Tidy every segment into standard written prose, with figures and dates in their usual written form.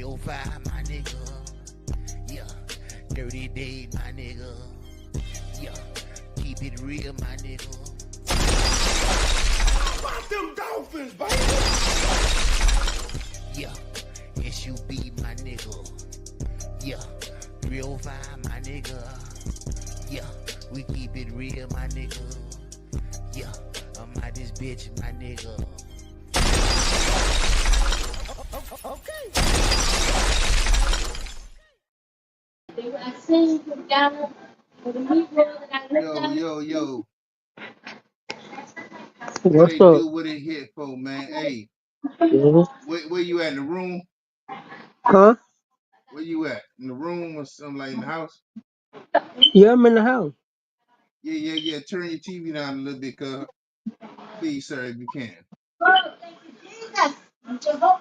305, my nigga. Yeah, 30 days, my nigga. Yeah, keep it real, my nigga. How about them Dolphins, baby? Yeah, SUB, my nigga. Yeah, 305, my nigga. Yeah, we keep it real, my nigga. Yeah, I'm out this bitch, my nigga. Okay. Yo. What What's they up? do, what it hit for, man. Hey, Mhm. where you at in the room? Huh? Where you at? In the room or something like in the house? Yeah, I'm in the house. Yeah. Turn your TV down a little bit, please, sir, if you can.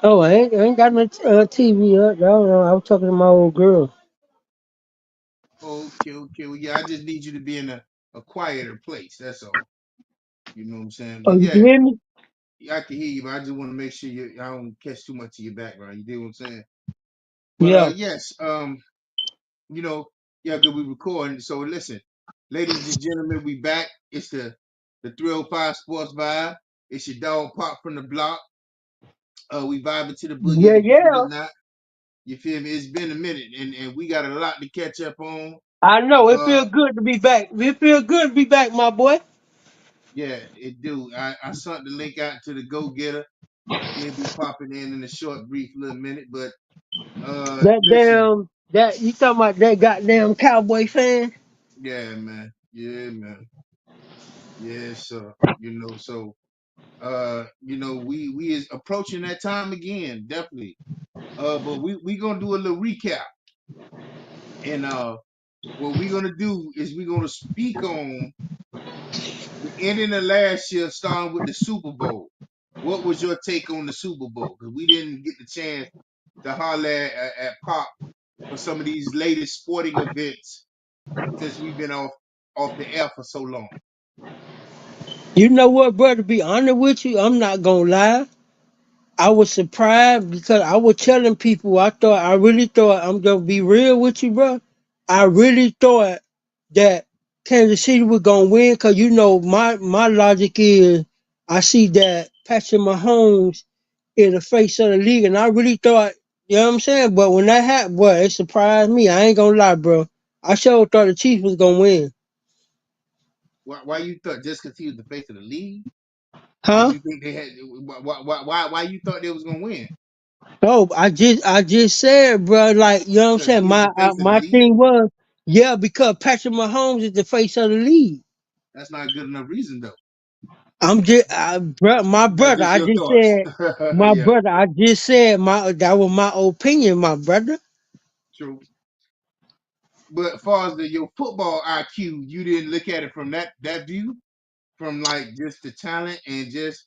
Oh, I ain't got no TV up. I don't know. I was talking to my old girl. Okay. Well, yeah, I just need you to be in a quieter place. That's all. You know what I'm saying? Oh, But you can yeah, hear me? I can hear you, but I just want to make sure I don't catch too much of your background. You dig what I'm saying? But Yeah. yes, you know, yeah, because we recording. So listen, ladies and gentlemen, we back. It's the 305 Sports Vibe. It's your dog Pop from the block. We vibing to the boogie, Yeah, the beat or yeah. not. You feel me? It's been a minute, and we got a lot to catch up on. I know. It Uh, feels good to be back. It feels good to be back, my boy. yeah, it do. I sent the link out to the Go Getter. He'll be popping in a short, brief little minute. But listen, You talking about that goddamn Cowboy fan? yeah, man, yes, sir. So we is approaching that time again, definitely. But we gonna do a little recap, and what we gonna do is we gonna speak on the ending of last year, starting with the Super Bowl. What was your take on the Super Bowl? Because we didn't get the chance to holler at Pop for some of these latest sporting events since we've been off the air for so long. You know what, bro? To be honest with you, I'm not gonna lie. I was surprised because I was telling people I really thought I'm gonna be real with you, bro. I really thought that Kansas City was gonna win because you know my logic is I see that Patrick Mahomes is the face of the league, and I really thought, you know what I'm saying. But when that happened, boy, it surprised me. I ain't gonna lie, bro. I sure thought the Chiefs was gonna win, Why you thought just because he was the face of the league? Did huh? you think they had why you thought they was gonna win? No, I just said, bro, like you know what I'm Because saying. he was My the face of the my league? thing was, yeah, because Patrick Mahomes is the face of the league. That's not a good enough reason though. My That's brother. just I your just thoughts. said, my Yeah, brother. I just said my that was my opinion, my brother. true. But as far as your football IQ, you didn't look at it from that view, from like just the talent and just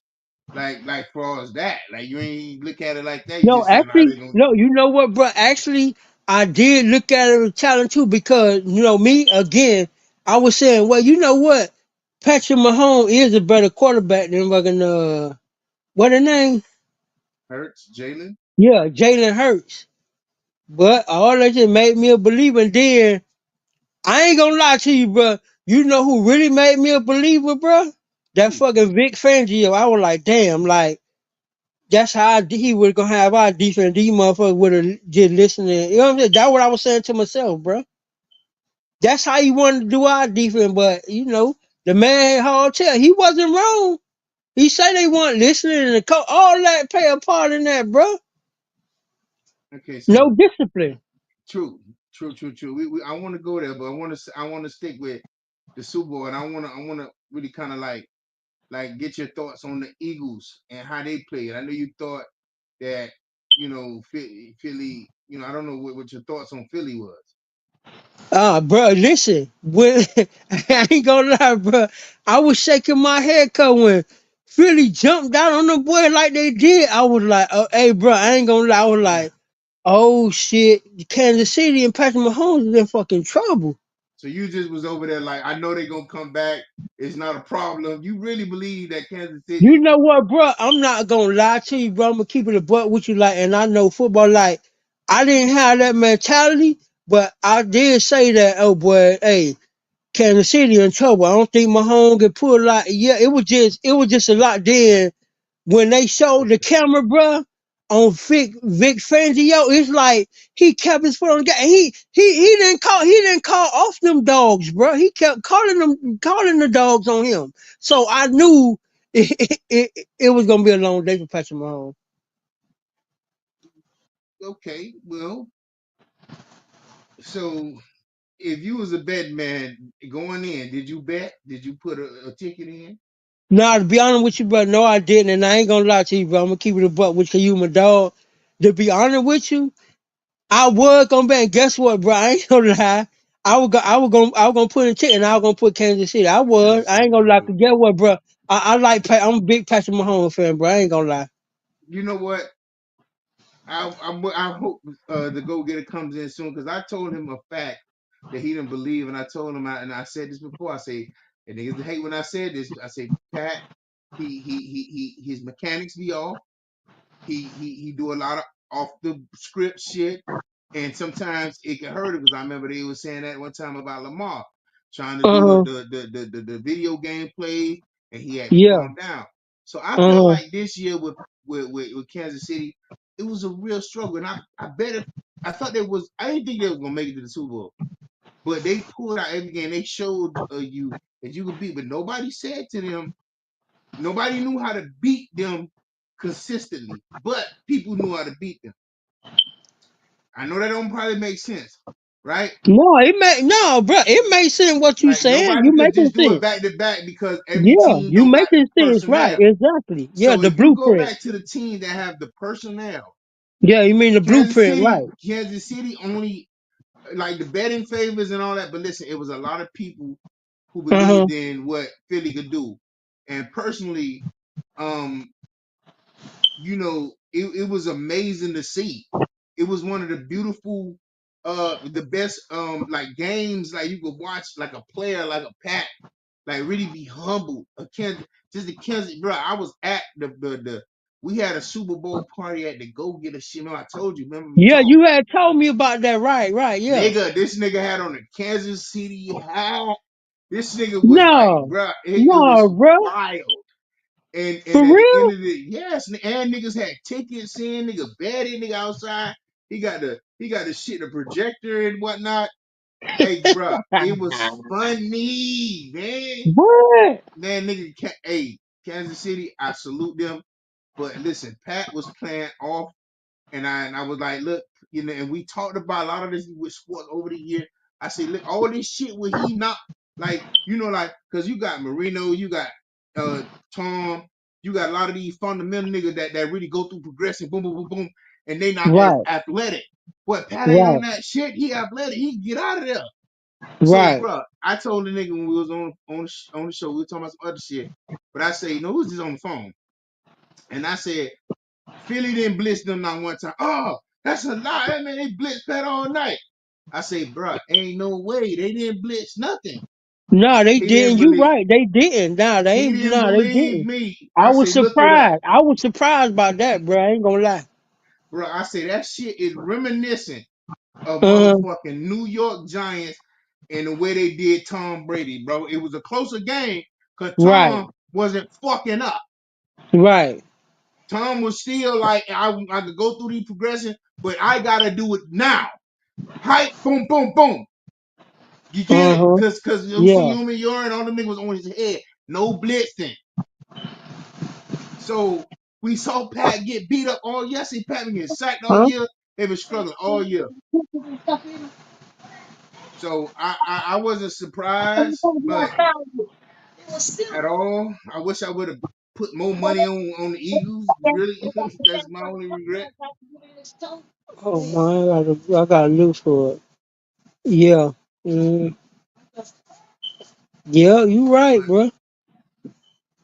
like far as that, like you ain't look at it like that. You No, just saying how actually, they gonna. no. You know what, bro? Actually, I did look at it as a challenge too because you know me again. I was saying, well, you know what? Patrick Mahomes is a better quarterback than fucking what the name? Hurts, Jalen. Yeah, Jalen Hurts. But all that just made me a believer. And then I ain't gonna lie to you, bro. You know who really made me a believer, bro? That Who? fucking Vic Fangio. I was like, damn, like that's how he was gonna have our defense. These motherfuckers would have just listening. You know what I'm saying? That's what I was saying to myself, bro. That's how he wanted to do our defense. But you know, the man hard tell he wasn't wrong. He said they weren't listening, and the all that play a part in that, bro. Okay, No so discipline. true, true. I want to go there, but I want to stick with the Super Bowl, and I want to really kind of like get your thoughts on the Eagles and how they played. I know you thought that Philly. I don't know what your thoughts on Philly was. Bro, listen, when I ain't gonna lie, bro, I was shaking my head cause when Philly jumped out on the boy like they did, I was like, oh, hey, bro, I ain't gonna lie, I was Yeah. like, oh shit, Kansas City and Patrick Mahomes is in fucking trouble. So you just was over there like, I know they're gonna come back. It's not a problem. You really believe that Kansas You City? know what, bro? I'm not gonna lie to you, bro. I'm gonna keep it a buck with you, like, and I know football, like. I didn't have that mentality, but I did say that, oh boy, hey, Kansas City in trouble. I don't think Mahomes can pull a lot. Yeah, it was just a lot then when they showed the Okay. camera, bruh, on Vic Fangio. It's like he kept his foot on the gas. He didn't call off them dogs, bruh. He kept calling the dogs on him. So I knew it was gonna be a long day for Patrick Mahomes. Okay. Well, so if you was a bet man going in, did you bet? Did you put a ticket in? Nah, to be honest with you, bro, no, I didn't, and I ain't gonna lie to you, bro. I'm gonna keep it a buck with you, my dog. To be honest with you, I was gonna bet. And guess what, bro? I ain't gonna lie. I was gonna put a ticket, and I was gonna put Kansas City. I was. Kansas I City. ain't gonna lie. Okay. 'Cause guess what, bro? I'm a big Patrick Mahomes fan, bro. I ain't gonna lie. You know what? I hope the go getter comes in soon because I told him a fact that he didn't believe, and I told him, and I said this before. I say, and niggas hate when I said this. I say, Pat, his mechanics be off. He do a lot of off the script shit, and sometimes it can hurt him because I remember they was saying that one time about Lamar trying to Uh do huh. the video game play, and he had to Yeah. calm down. So I Uh felt huh. like this year with Kansas City, it was a real struggle, and I bet if I thought there was I didn't think they were gonna make it to the Super Bowl, but they pulled out every game. They showed you that you could beat, but nobody said to them. Nobody knew how to beat them consistently, but people knew how to beat them. I know that don't probably make sense, right? No, bro. It makes sense what you Like saying. nobody You could making just do it sense. back to back because every Yeah, team you don't got the making sense. Right. personnel. Exactly. Yeah, So the if you go blueprint. back to the team that have the personnel, Yeah, you mean the blueprint, right? Kansas City only like the betting favors and all that. But listen, it was a lot of people who Uh huh. believed in what Philly could do. And personally, um, it was amazing to see. It was one of the beautiful, the best, like games, like you could watch, like a player, like a Pat, like really be humbled. A Kansas, just the Kansas, bro. I was at we had a Super Bowl party at the Go Get a shit. Remember I told you, remember we Yeah, talked. you had told me about that. Right. Right. Yeah. This nigga had on a Kansas City hat. This nigga was like, No. bro, it No, was bro. wild. And For at the end real? of the yes, and niggas had tickets in, nigga betting, nigga outside. He got the shit, the projector and whatnot. Hey, bruh, it was funny, man. What? Man, nigga, hey, Kansas City, I salute them. But listen, Pat was playing off and I was like, look, and we talked about a lot of this with sports over the year. I say, look, all this shit where he not like, like, cause you got Marino, you got uh Tom, you got a lot of these fundamental niggas that really go through progression, boom, boom, boom, boom, and they not as Right. athletic. But Pat ain't on Right. that shit. He athletic. He can get out of there. So, Right. bro, I told the nigga when we was on the show, we were talking about some other shit. But I say, no, who's this on the phone? And I said, Philly didn't blitz them not one time. Oh, that's a lie. That man, they blitzed Pat all night. I say, bruh, ain't no way. They didn't blitz nothing. No, they He didn't didn't. You believe. right. They didn't. No, they He ain't. didn't No, they believe didn't. me. I I was say, look it up. surprised. I was surprised about that, bro. I ain't gonna lie. Bruh, I say that shit is reminiscent of Uh, motherfucking New York Giants and the way they did Tom Brady, bro. It was a closer game because right. Tom wasn't fucking up. Right. Tom was still like, I could go through the progression, but I gotta do it now. Hype, boom, boom, boom. You get Uh it? huh. Cause you see Yeah. Yumi Urine, all the niggas was on his head. No blitzing. So we saw Pat get beat up all year. See Pat been getting sacked all Huh? year. They been struggling all year. So I wasn't surprised, but at all. I wish I would have put more money on the Eagles. Really, that's my only regret. Oh my, I gotta look for it. Yeah. Mm, yeah, you right, But bro.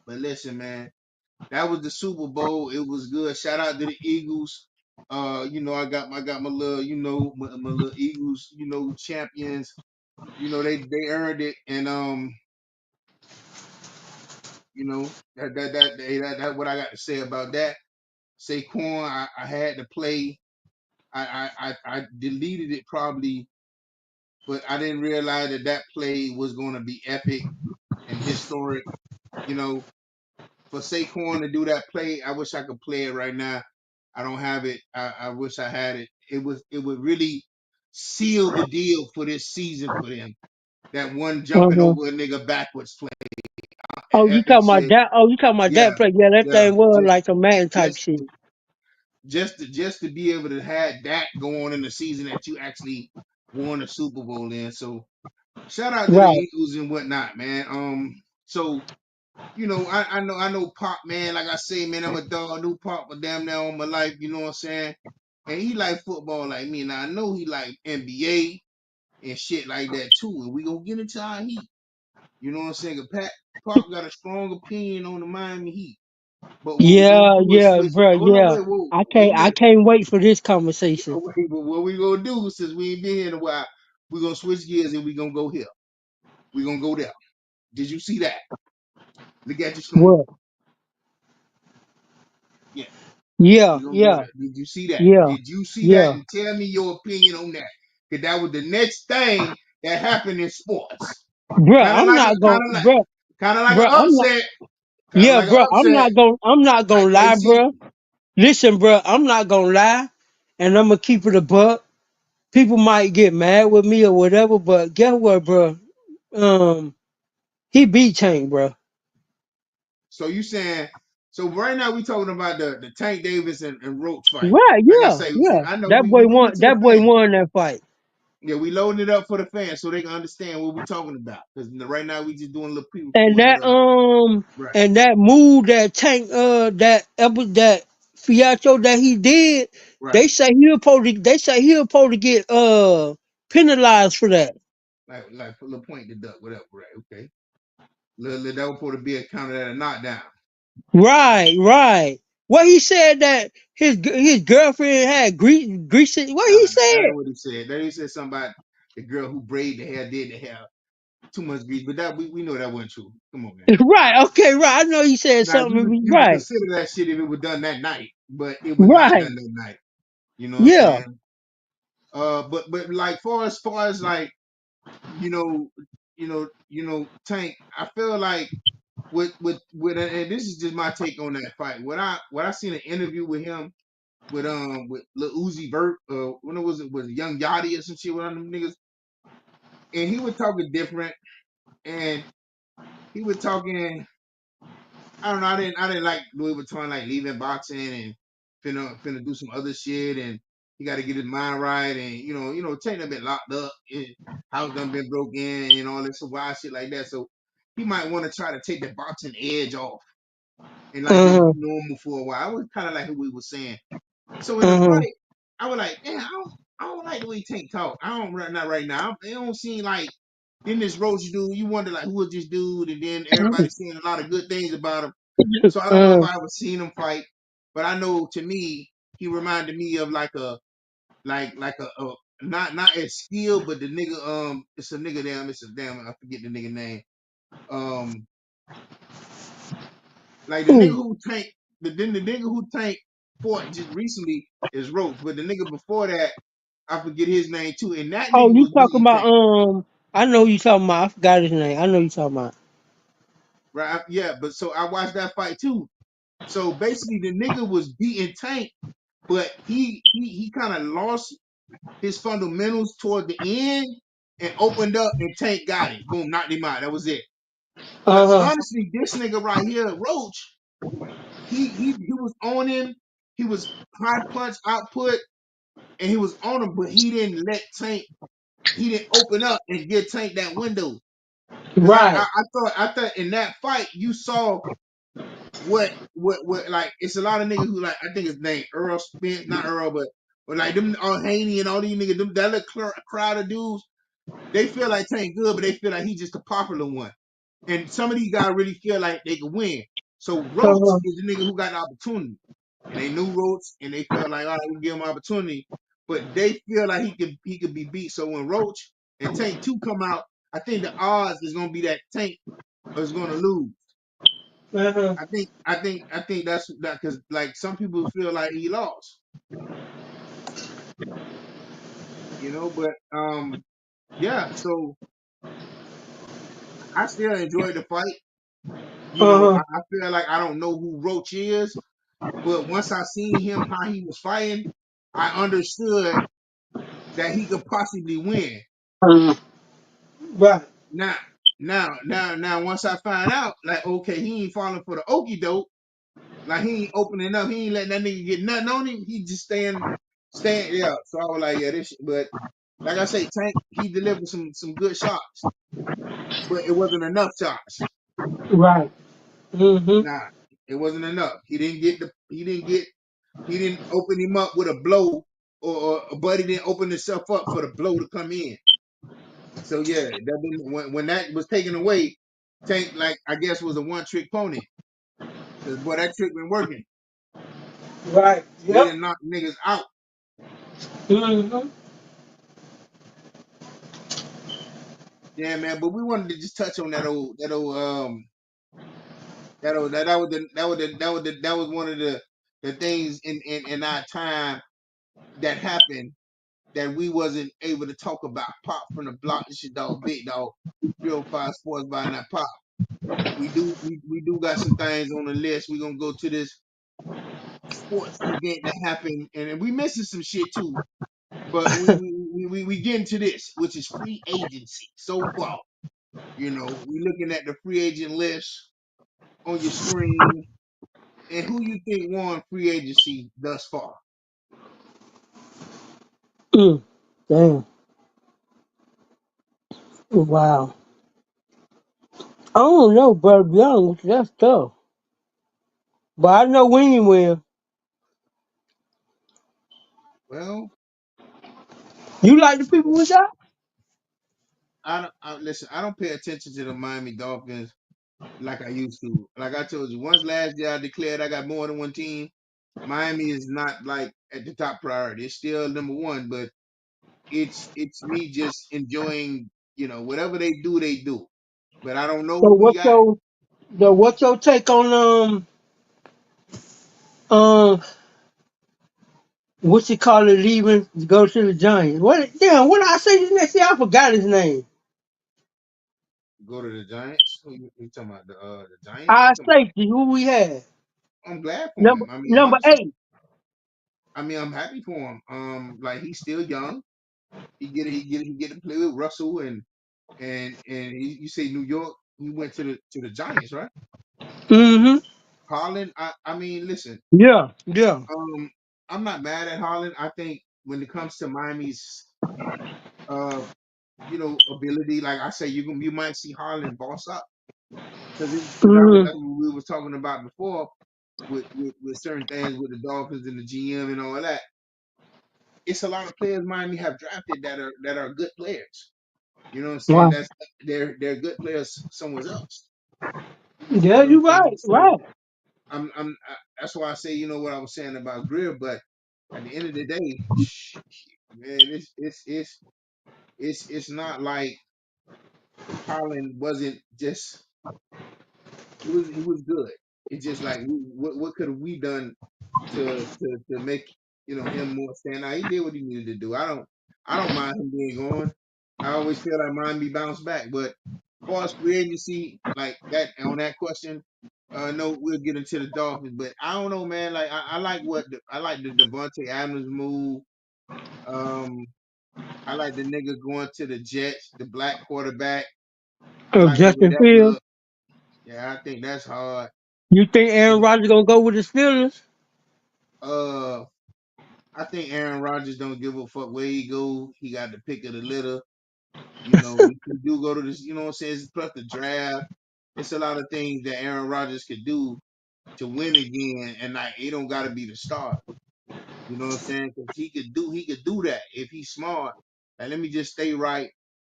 but listen, man, that was the Super Bowl. It was good. Shout out to the Eagles. I got my little, my little Eagles, champions. They earned it, and that what I got to say about that. Saquon, I had to play. I deleted it probably, but I didn't realize that that play was going to be epic and historic. You know, for Saquon to do that play, I wish I could play it right now. I don't have it. I wish I had it. It would really seal the deal for this season for them. That one jumping Uh-huh. over a nigga backwards play, Oh, you epic talking about shit. that? Oh, you talking about Yeah, that play? Yeah, that yeah. thing was Just like a man type just shit. just to be able to have that go on in the season that you actually won a Super Bowl in. So shout out to the Right. Eagles and whatnot, man. So I know Pop, man. Like I say, man, I'm a dog. I knew Pop for damn near all my life. You know what I'm saying? And he like football like me. Now I know he like NBA and shit like that too. And we gonna get into our Heat. You know what I'm saying? 'Cause Pop got a strong opinion on the Miami Heat. But what we Yeah, do is yeah, switch. bro. Hold on, Yeah. wait, whoa, I wait a can't. I minute. can't wait for this conversation. Wait, but what we gonna do since we ain't been here in a while? We gonna switch gears and we gonna go here. We gonna go there. Did you see that? Look at your screen. What? Yeah. Yeah, We gonna go yeah, there. Did you see that? yeah, Did you see that? yeah, And tell me your opinion on that. Cause that was the next thing that happened in sports. bro. Kind of I'm like not a kind going, of like bro. kind of like an Bro, I'm not. upset. Kind of Yeah, like an bro. I'm upset. not going. I'm not Like gonna lie, KC. bro. Listen, bro. I'm not gonna lie, and I'm gonna keep it a buck. People might get mad with me or whatever, but guess what, bro? Um, he beat Tank, bro. So you saying so right now we talking about the Tank Davis and Roach fight. Right? Like I Yeah, say, yeah. I know That we boy giving won. it to the That boy fans. won that fight. Yeah, we loading it up for the fans so they can understand what we talking about. Because right now we just doing a little And pre-recording or that whatever. Right, move that Tank that Fiato that he did, right. they say he supposed to get penalized for that. Like put a little point to duck, whatever. Right, okay. That was supposed to be a counter at a knockdown. Right, right. What he said that his girlfriend had greasy. What he That said? ain't what he said. That he said something about the girl who braided the hair, did the hair too much grease, but that we know that wasn't true. Come on, man. Right. Okay. Right. I know he said Now something. you would Right. consider that shit if it was done that night, but it was not Right. done that night. You know what I'm Yeah. saying? But like far as like you know Tank, I feel like with and this is just my take on that fight. What I seen an interview with him with Lil Uzi Vert, when it was Young Yachty or some shit with one of them niggas, and he was talking different, and he was talking. I don't know. I didn't like Louis Vuitton like leaving boxing and finna do some other shit, and he got to get his mind right, and Tank done been locked up, and house done been broke in, and all this wild shit like that. So he might want to try to take the boxing edge off and like just Uh be normal for a while. I was kind of like who we was saying. So in the huh. fight, I was like, damn, I don't like the way Tank talk. I don't not right now. It don't seem like then this Roach dude. You wonder like who is this dude, and then everybody's saying a lot of good things about him. So I don't know if Uh I ever seen him fight, but I know to me he reminded me of like a not as skilled, but the nigga it's a nigga damn it's a damn I forget the nigga name um like the nigga huh. who tank the nigga who tank fought just recently is Roach, but the nigga before that I forget his name too, and that Oh, nigga you was talking beating about tank I know who you talking about. I forgot his name. I know you talking about. right yeah, but so I watched that fight too. So basically the nigga was beating tank, but he kind of lost his fundamentals toward the end and opened up and Tank got it. Boom, knocked him out. That was it. But Uh huh. honestly, this nigga right here, Roach, he was on him. He was high punch output and he was on him, but he didn't let Tank, he didn't open up and give Tank that window. Cause Right. I thought in that fight you saw what like it's a lot of niggas who like I think his name Earl Spence, not Earl, but like them all Haney and all these niggas, them that little crowd of dudes. They feel like Tank good, but they feel like he's just a popular one. And some of these guys really feel like they could win. So Uh Roach huh. is the nigga who got the opportunity. And they knew Roach and they felt like, all right, we give him opportunity. But they feel like he could be beat. So when Roach and Tank 2 come out, I think the odds is gonna be that Tank is gonna lose. Uh huh. I think that's that because like some people feel like he lost. But yeah. So I still enjoyed the fight. Uh huh. I feel like I don't know who Roach is, but once I seen him how he was fighting, I understood that he could possibly win. Right. Now, now, once I find out, like, okay, he ain't falling for the okey doke. Like he ain't opening up. He ain't letting that nigga get nothing on him. He just staying. Yeah. So I was like, yeah, this. But like I say, Tank, he delivered some good shots, but it wasn't enough shots. Right. Mm-hmm. Nah, it wasn't enough. He didn't get the. He didn't get. He didn't open him up with a blow, or Buddy didn't open himself up for the blow to come in. So yeah, when that was taken away, Tank, like, I guess, was a one trick pony. Cause boy, that trick been working. Right. He Yep. done knocked niggas out. Mm-hmm. Yeah, man. But we wanted to just touch on that was that was one of the things in our time that happened that we wasn't able to talk about. Pop from the block. This your dog, Big Dog. 305 Sports by that Pop. We do got some things on the list. We're gonna go to this sports event that happened, and we missing some shit too. But we get into this, which is free agency so far. We looking at the free agent list on your screen, and who you think won free agency thus far? Mm. Damn. Wow. I don't know, brother. Be honest with you, that's tough. But I know we ain't win. Well, You like the people we got? listen. I don't pay attention to the Miami Dolphins like I used to. Like I told you, once last year I declared I got more than one team. Miami is not like at the top priority. It's still number one, but it's me just enjoying. Whatever they do, they do. But I don't know So who we got. what's your take on what you call it leaving to go to the Giants? What did I say this next year? I forgot his name. Go to the Giants. Who you talking about? The Giants? Our You talking safety, who we had. about? I'm glad for Number him. I mean, number honestly, 8. I'm happy for him. Like, he's still young. He get to play with Russell, and you say New York. He went to the Giants, right? Mm-hmm. Holland. I mean, listen. Yeah, yeah. Um, I'm not mad at Holland. I think when it comes to Miami's uh ability, like I say, you might see Holland boss up, because Mm-hmm. that's what we was talking about before with certain things with the Dolphins and the GM and all that. It's a lot of players Miami have drafted that are good players. You know what I'm saying? Wow. They're good players somewhere else. Yeah, You know what you I'm saying? right, So right. that's why I say, what I was saying about Greer. But at the end of the day, man, it's not like Holland wasn't just. He was good. It's just like, what could have we done to make him more stand out. He did what he needed to do. I don't mind him being gone. I always feel like Miami bounce back. But as far as free agency, like that, on that question, no, we'll get into the Dolphins. But I don't know, man. Like, I like the Devontae Adams move. Um, I like the nigga going to the Jets, the black quarterback. I Oh, like the way Justin that Fields. look. Yeah, I think that's hard. You think Aaron Rodgers gonna go with the Steelers? Uh, I think Aaron Rodgers don't give a fuck where he go. He got the pick of the litter. If you do go to this, you know what I'm saying? Plus the draft. It's a lot of things that Aaron Rodgers could do to win again, and like, it don't got to be the start. You know what I'm saying? Because he could do that if he's smart. Like, let me just stay right,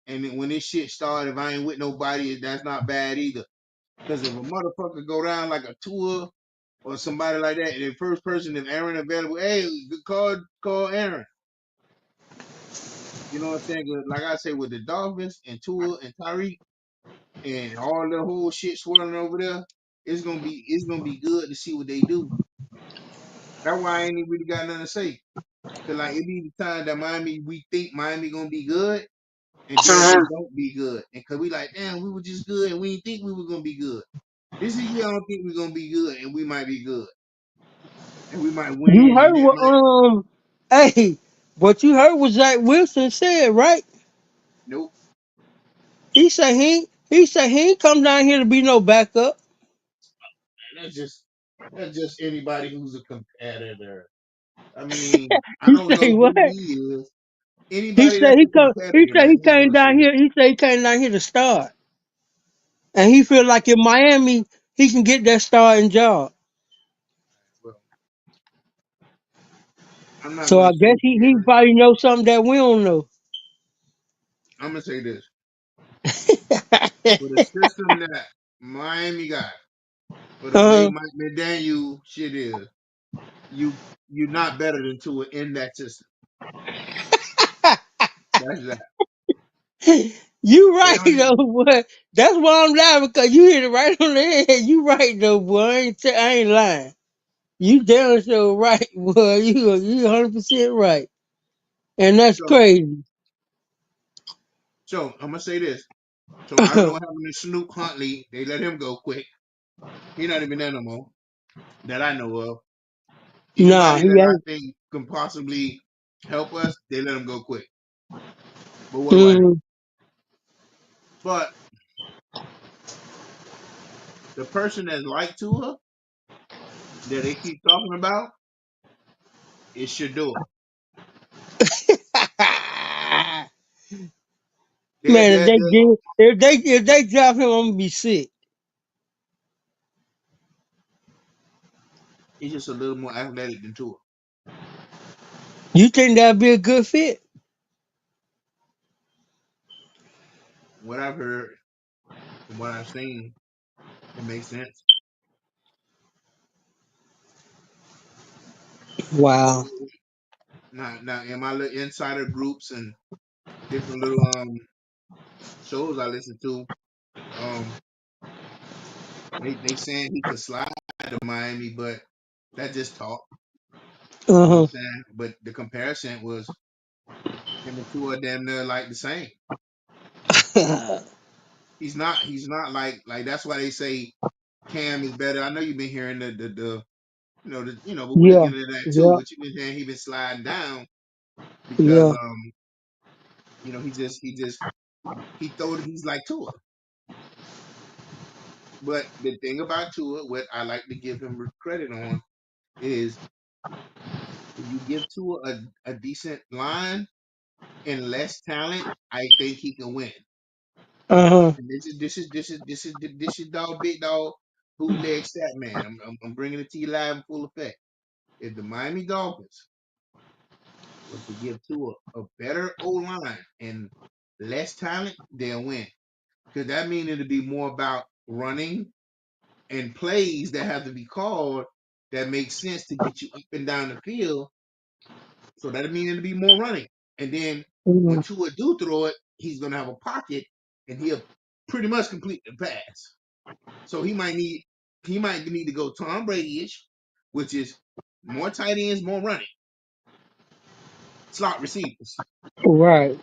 and then when this shit start, if I ain't with nobody, that's not bad either. Because if a motherfucker go down like a tour or somebody like that, and the first person, if Aaron available, hey, call Aaron. You know what I'm saying? 'Cause like I say, with the Dolphins and Tua and Tyreek and all the whole shit swirling over there, it's gonna be good to see what they do. That's why I ain't even really got nothing to say. Cause like it be the time that Miami we think Miami gonna be good, and then they don't be good. And cause we like, damn, we were just good and we didn't think we were gonna be good. This year I don't think we're gonna be good and we might be good. And we might You win and heard that what might hey, what you heard was Zach Wilson said, right? nope. He said he ain't come down here to be no backup. And that's just anybody who's a competitor. I mean, I He don't said know what? who he is. He Anybody said that's he a come. He competitor, said he that's just came gonna say down that. here. He said he came down here to start, and he feel like in Miami he can get that starting job. Well, I'm not So gonna I guess say he Karen. probably knows something that we don't know. I'm gonna say this. For the system that Miami got, for the way uh, Mike McDaniel shit is, you you're not better than Tua in that system. That's that. you They right don't though, even boy. That's why I'm laughing because you hit it right on the head. You right though, boy. I ain't lying. You damn sure right, boy. You 100% right, and that's so crazy. so I'm gonna say this. So I don't know what happened to Snoop Huntley. They let him go quick. He not even there no more that I know of. Nah, Anybody he that I ain't. think can possibly help us, they let him go quick. But what do I know? Mm, But the person that's like Tua that they keep talking about is Shador. They're, Man, they're, they're, if they drop him, I'm gonna be sick. he's just a little more athletic than Tua. You think that'd be a good fit? What I've heard, from what I've seen, it makes sense. Wow. Now in my little insider groups and different little shows I listen to, um, they saying he could slide to Miami, but that just talk. You know what Uh I'm saying? But the comparison was him and Tua damn near like the same. huh. He's not like that's why they say Cam is better. I know you've been hearing but we'll yeah. get into that too. Yeah. But you've been saying he been sliding down because Yeah. he's like Tua. But the thing about Tua, what I like to give him credit on is if you give Tua a decent line and less talent, I think he can win. Uh huh. And this is dog big dog bootleg stat man. I'm bringing it to you live in full effect. If the Miami Dolphins was to give Tua a better O line and less talent, they'll win. Because that means it'll be more about running and plays that have to be called that make sense to get you up and down the field. So that means it'll be more running. And then when Mm, Tua do throw it, he's gonna have a pocket and he'll pretty much complete the pass. So he might need to go Tom Brady-ish, which is more tight ends, more running, slot receivers. right.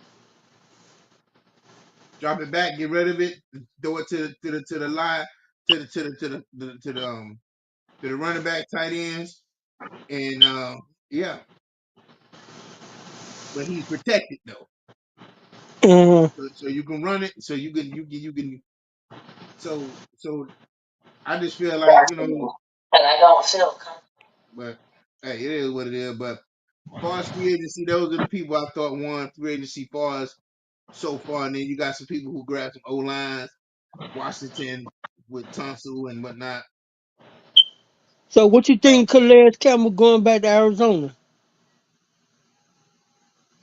Drop it back, get rid of it, throw it to the line, to the running back tight ends, and yeah, but he's protected though, Uh, so you can run it, so you can. So I just feel like but hey, it is what it is. But far as free agency, those are the people I thought won free agency far as so far, and then you got some people who grabbed some O lines, Washington with Tunsil and whatnot. so what you Uh, think, Calais Campbell going back to Arizona?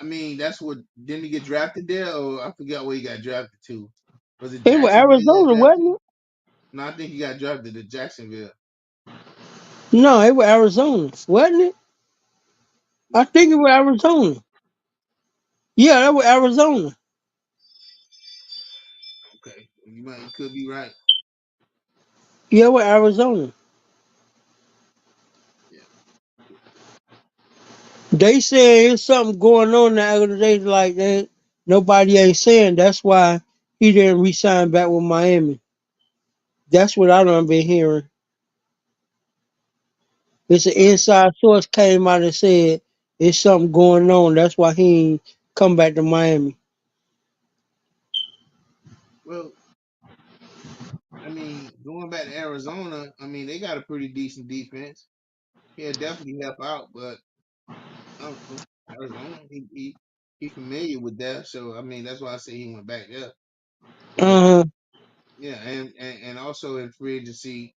I mean, that's what didn't he get drafted there, or I forgot where he got drafted to. Was it It was Jacksonville he got Arizona, drafted? wasn't it? No, I think he got drafted to Jacksonville. No, it was Arizona, wasn't it? I think it was Arizona. Yeah, that was Arizona. Okay, you could be right. Yeah, it was Arizona. Yeah. They say there's something going on in the organization like that. Nobody ain't saying. That's why he didn't resign back with Miami. That's what I done been hearing. It's an Well, inside source came out and said it's something going on. That's why he ain't come back to Miami. well, I mean, going back to Arizona, I mean, they got a pretty decent defense. He'll definitely help out, but I don't know. Arizona, he familiar with that, so I mean, that's why I say he went back there. But Uh yeah, and also in free agency,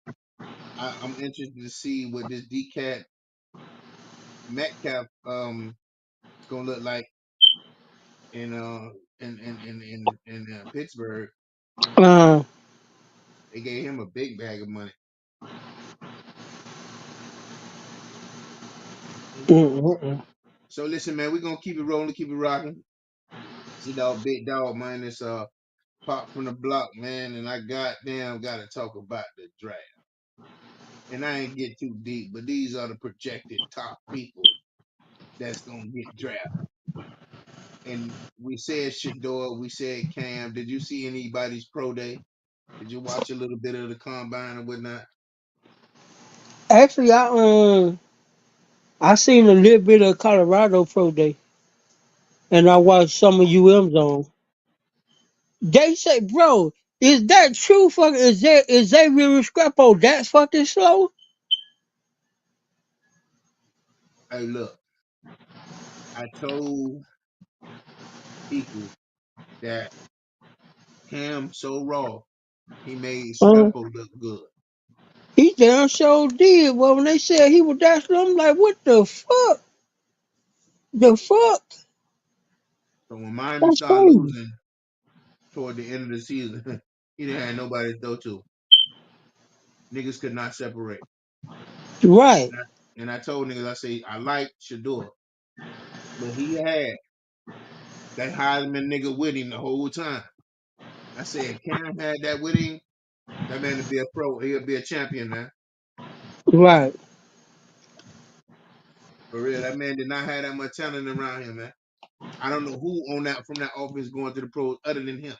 I'm interested to see what this DCat Metcalf is gonna look like in Pittsburgh. uh They gave him a big bag of money. uh. So listen, man, we're gonna keep it rolling, keep it rocking. See dog, big dog, man. It's pop from the block, man, and I goddamn gotta talk about the draft. And I ain't get too deep, but these are the projected top people that's gonna get drafted. And we said Shador, we said Cam. Did you see anybody's pro day? Did you watch a little bit of the combine and whatnot? Actually, I seen a little bit of Colorado Pro Day, and I watched some of UM's on. They say, bro, is that true? Fucking is they really Scrappo that fucking slow? Hey, look, I told people that Cam so raw, he made Uh, Scrappo look good. he damn sure did. Well, when they said he was that slow, I'm like, what the fuck? The fuck? So when Miami That's started crazy. losing toward the end of the season, he didn't have nobody to throw to. Niggas could not separate. Right, And I told niggas, I say, I like Shador, but he had that Heisman nigga with him the whole time. I said, Cam had that with him, that man to be a pro, he'll be a champion, man. right. For real, that man did not have that much talent around him, man. I don't know who on that from that offense going to the pros other than him.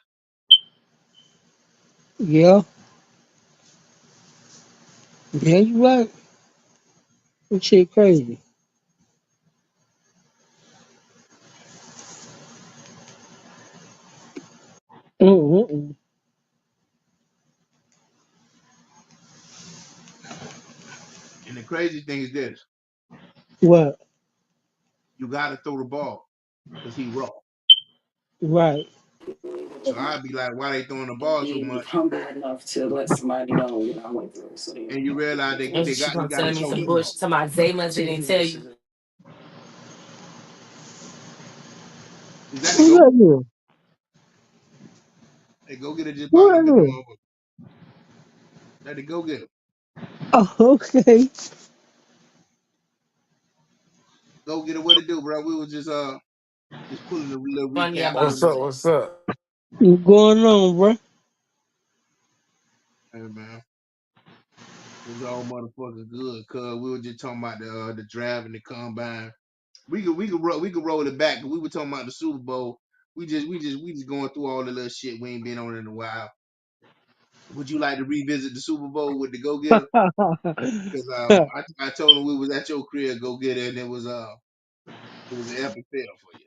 Yeah, yeah, you right. That shit crazy. Mm-mm. And the crazy thing is this: What? you got to throw the ball because he raw. Right. So I'd be like, why they throwing the ball so Be much? humble enough to let somebody know what I went through. So yeah. And you realize And they she got he gonna got tell to me show some more. bullshit. To my Zay must didn't tell you. Is that the Who go? that is? Hey, go get it. Just Who popped up in the that is? motherfucker. Let it go get him. Oh, okay. Go get it. What it do, bro? We was just pulling a little Funny recap about real What's up? low. What's up? What's going on, bro? Hey man, it's all motherfucking good. Cause we were just talking about the draft and the combine. We could roll it back. We were talking about the Super Bowl. We just going through all the little shit we ain't been on in a while. Would you like to revisit the Super Bowl with the Go Getter? Because I told him we was at your crib, Go Getter, and it was an epic fail for you.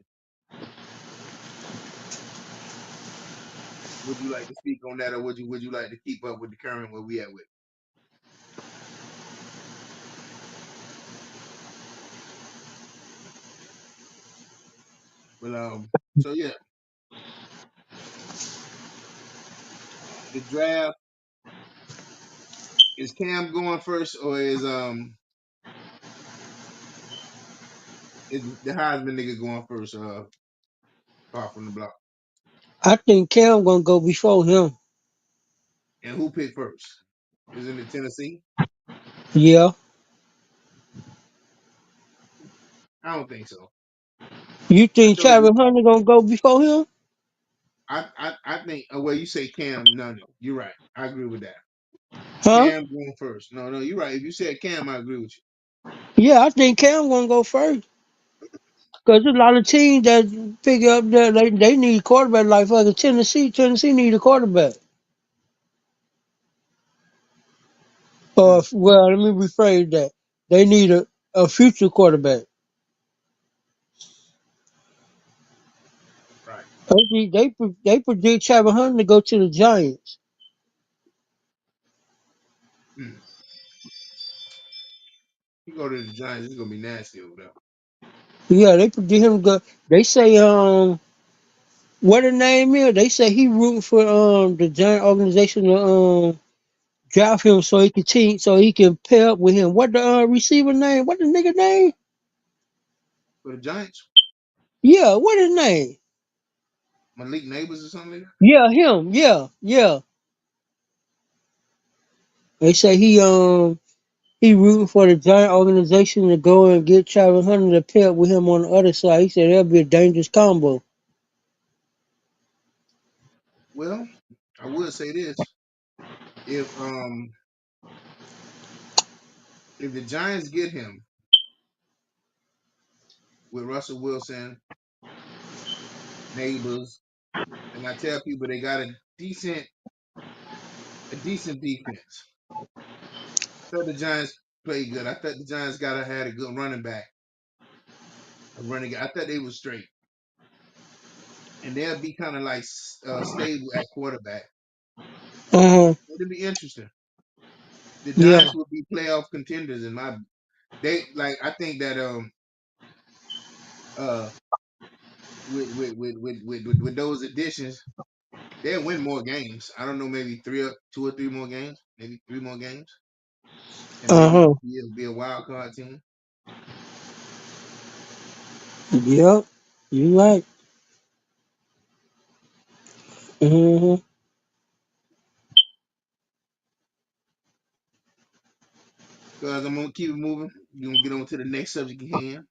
Would you like to speak on that, or would you like to keep up with the current where we at with? Well, so yeah, the draft is Cam going first, or is the Heisman nigga going first? Pop from the block, I think Cam gonna go before him. and who picked first? Isn't it Tennessee? Yeah. I don't think so. You I think told Travis you. Hunter gonna go before him? I think. Oh, well, you say Cam. No, you're right. I agree with that. Huh? Cam going first. No, you're right. If you said Cam, I agree with Yeah, I think Cam gonna go first. Cause a lot of teams that figure up that they need a quarterback like fucking Tennessee. Tennessee need a quarterback. Or Mm, well, let me rephrase that. They need a future quarterback. right. They predict Travis Hunter to go to the Giants. Mm. You go to the Giants, it's gonna be nasty over there. Yeah, they predict him to go. They say what the name is? They say he rooting for the Giant organization to draft him so he can pair up with him. What the receiver name? What the nigga name? For the Giants, Yeah, what his name? Malik Neighbors or something like that. Yeah, him. Yeah, yeah. They say he rooting for the Giant organization to go and get Travis Hunter to pair up with him on the other side. He said that'll be a dangerous combo. Well, I would say this: if um if the Giants get him with Russell Wilson, Neighbors, and I tell people they got a decent defense. I thought the Giants played good. I thought the Giants got had a good running back, a running. I thought they was straight, and they'll be kind of like stable at quarterback. Uh huh. It'll be interesting. The Yeah. Giants will be playoff contenders in my. They like. I think that uh with those additions, they'll win more games. I don't know, maybe two or three more games, maybe three more games, and Uh maybe huh. it'll be a wild card team. Yep. You right. Mm-hmm. Because I'm gonna keep it moving. You're gonna get on to the next subject at hand,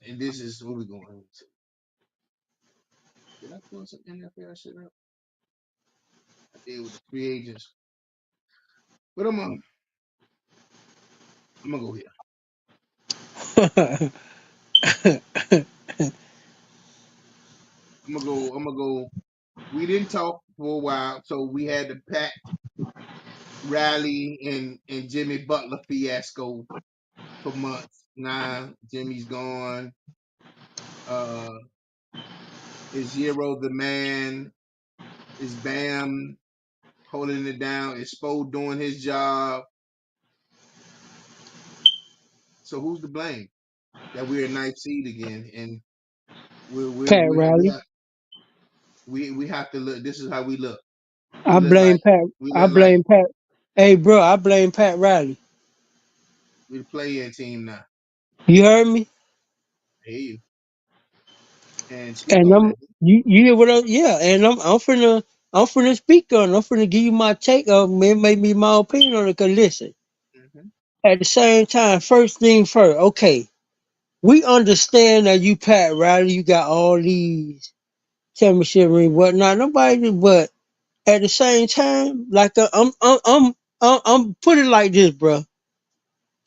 and this is what we're going to. Did I pull some NFL shit up? I did with the free agents, but I'm gonna go here. I'm gonna go. We didn't talk for a while, so we had the Pat Riley and Jimmy Butler fiasco for months. Now Jimmy's gone. Uh, is Zero the man? Is Bam holding it down? Is Spo doing his job? So who's to blame that we're a ninth seed again? And we we Pat we we Riley. have we have to look. This is how we look. We I look blame like Pat. we I look like blame Pat. Hey, bro, I blame Pat Riley. we're the play-in team now. You heard me? Hey you. And speak And on that. you hear what yeah, and I'm finna speak on it. I'm finna give you my take on it, maybe my opinion on it. Cause listen, Hmm. at the same time, first thing first, okay, we understand that you Pat Riley, you got all these championship ring, whatnot. Nobody, but at the same time, like I'm put it like this, bro.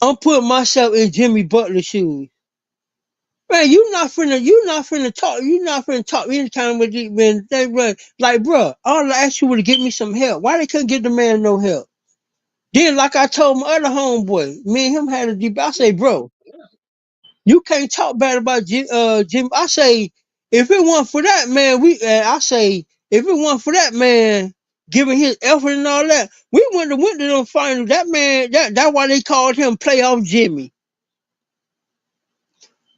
I'm putting myself in Jimmy Butler's shoes. Man, you not finna talk anytime with the, when they run. Like, bro, all I asked you was to get me some help. Why they couldn't get the man no help? Then, like I told my other homeboy, me and him had a debate. I say, bro, you can't talk bad about Jim. I say, if it weren't for that man, I say, if it weren't for that man giving his effort and all that, we wouldn't have went to them finals. That man, that's why they called him playoff Jimmy.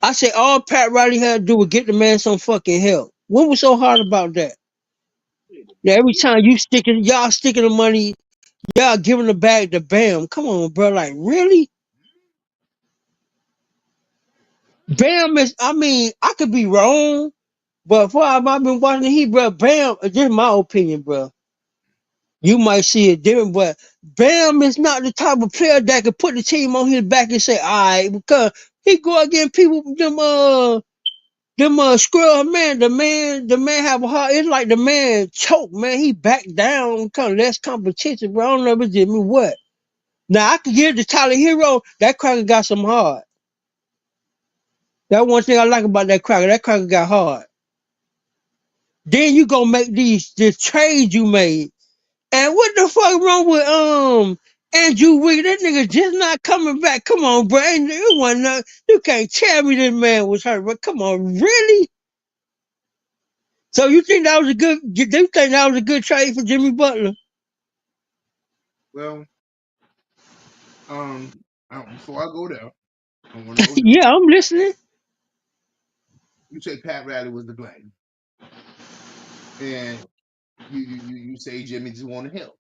I said all Pat Riley had to do was get the man some fucking help. What was so hard about that? Yeah, every time y'all sticking the money, y'all giving the bag to Bam. Come on, bro. Like, really? Bam is, I mean, I could be wrong, but for I've been watching the Heat, bro, Bam, this is my opinion, bro. You might see it different, but Bam is not the type of player that could put the team on his back and say, all right, because he go against people, scrub man, the man have a heart. It's like the man choke, man. He back down, kind of less competition, bro. I don't know if it's just me what. Now I could give the Tyler Hero. That cracker got some hard. That one thing I like about that cracker. That cracker got hard. Then you gonna make this trade you made. And what the fuck wrong with Andrew Wiggins? That nigga just not coming back. Come on, bro. You can't tell me this man was hurt. But come on, really? So you think that was a good? You think that was a good trade for Jimmy Butler? Well, before I go there, I want to know this. Yeah, I'm listening. You say Pat Riley was the blame, and you say Jimmy just wanted help.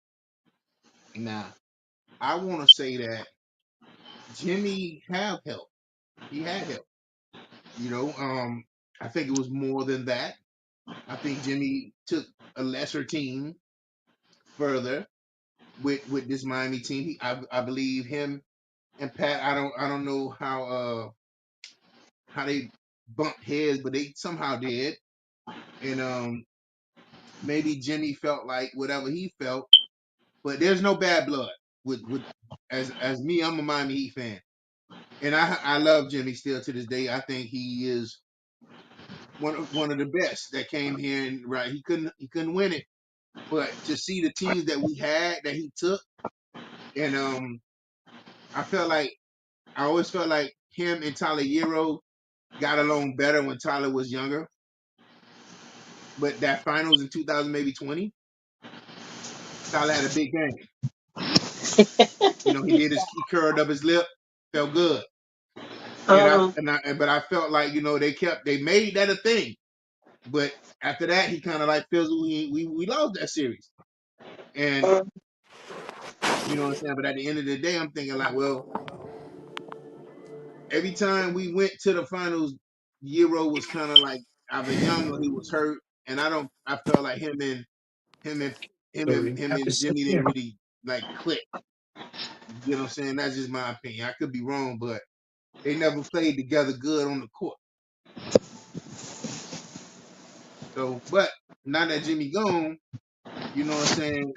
Now, I want to say that Jimmy have help. He had help. You know, I think it was more than that. I think Jimmy took a lesser team further with this Miami team. I believe him and Pat. I don't know how they bumped heads, but they somehow did. And maybe Jimmy felt like whatever he felt, but there's no bad blood with as me. I'm a Miami Heat fan, and I love Jimmy still to this day. I think he is one of the best that came here, and right, he couldn't win it, but to see the teams that we had that he took, and I felt like I always felt like him and Tyler Hero got along better when Tyler was younger. But that finals in 2000, maybe 20, Tyler had a big game. You know, he curled up his lip, felt good. And Uh, but I felt like, they made that a thing. But after that, he kind of like feels we lost that series. And you know what I'm saying? But at the end of the day, I'm thinking like, well, every time we went to the finals, Euro was kind of like either young or he was hurt. And I felt like him and him and Jimmy didn't really like click. You know what I'm saying? That's just my opinion. I could be wrong, but they never played together good on the court. So, but now that Jimmy gone, you know what I'm saying?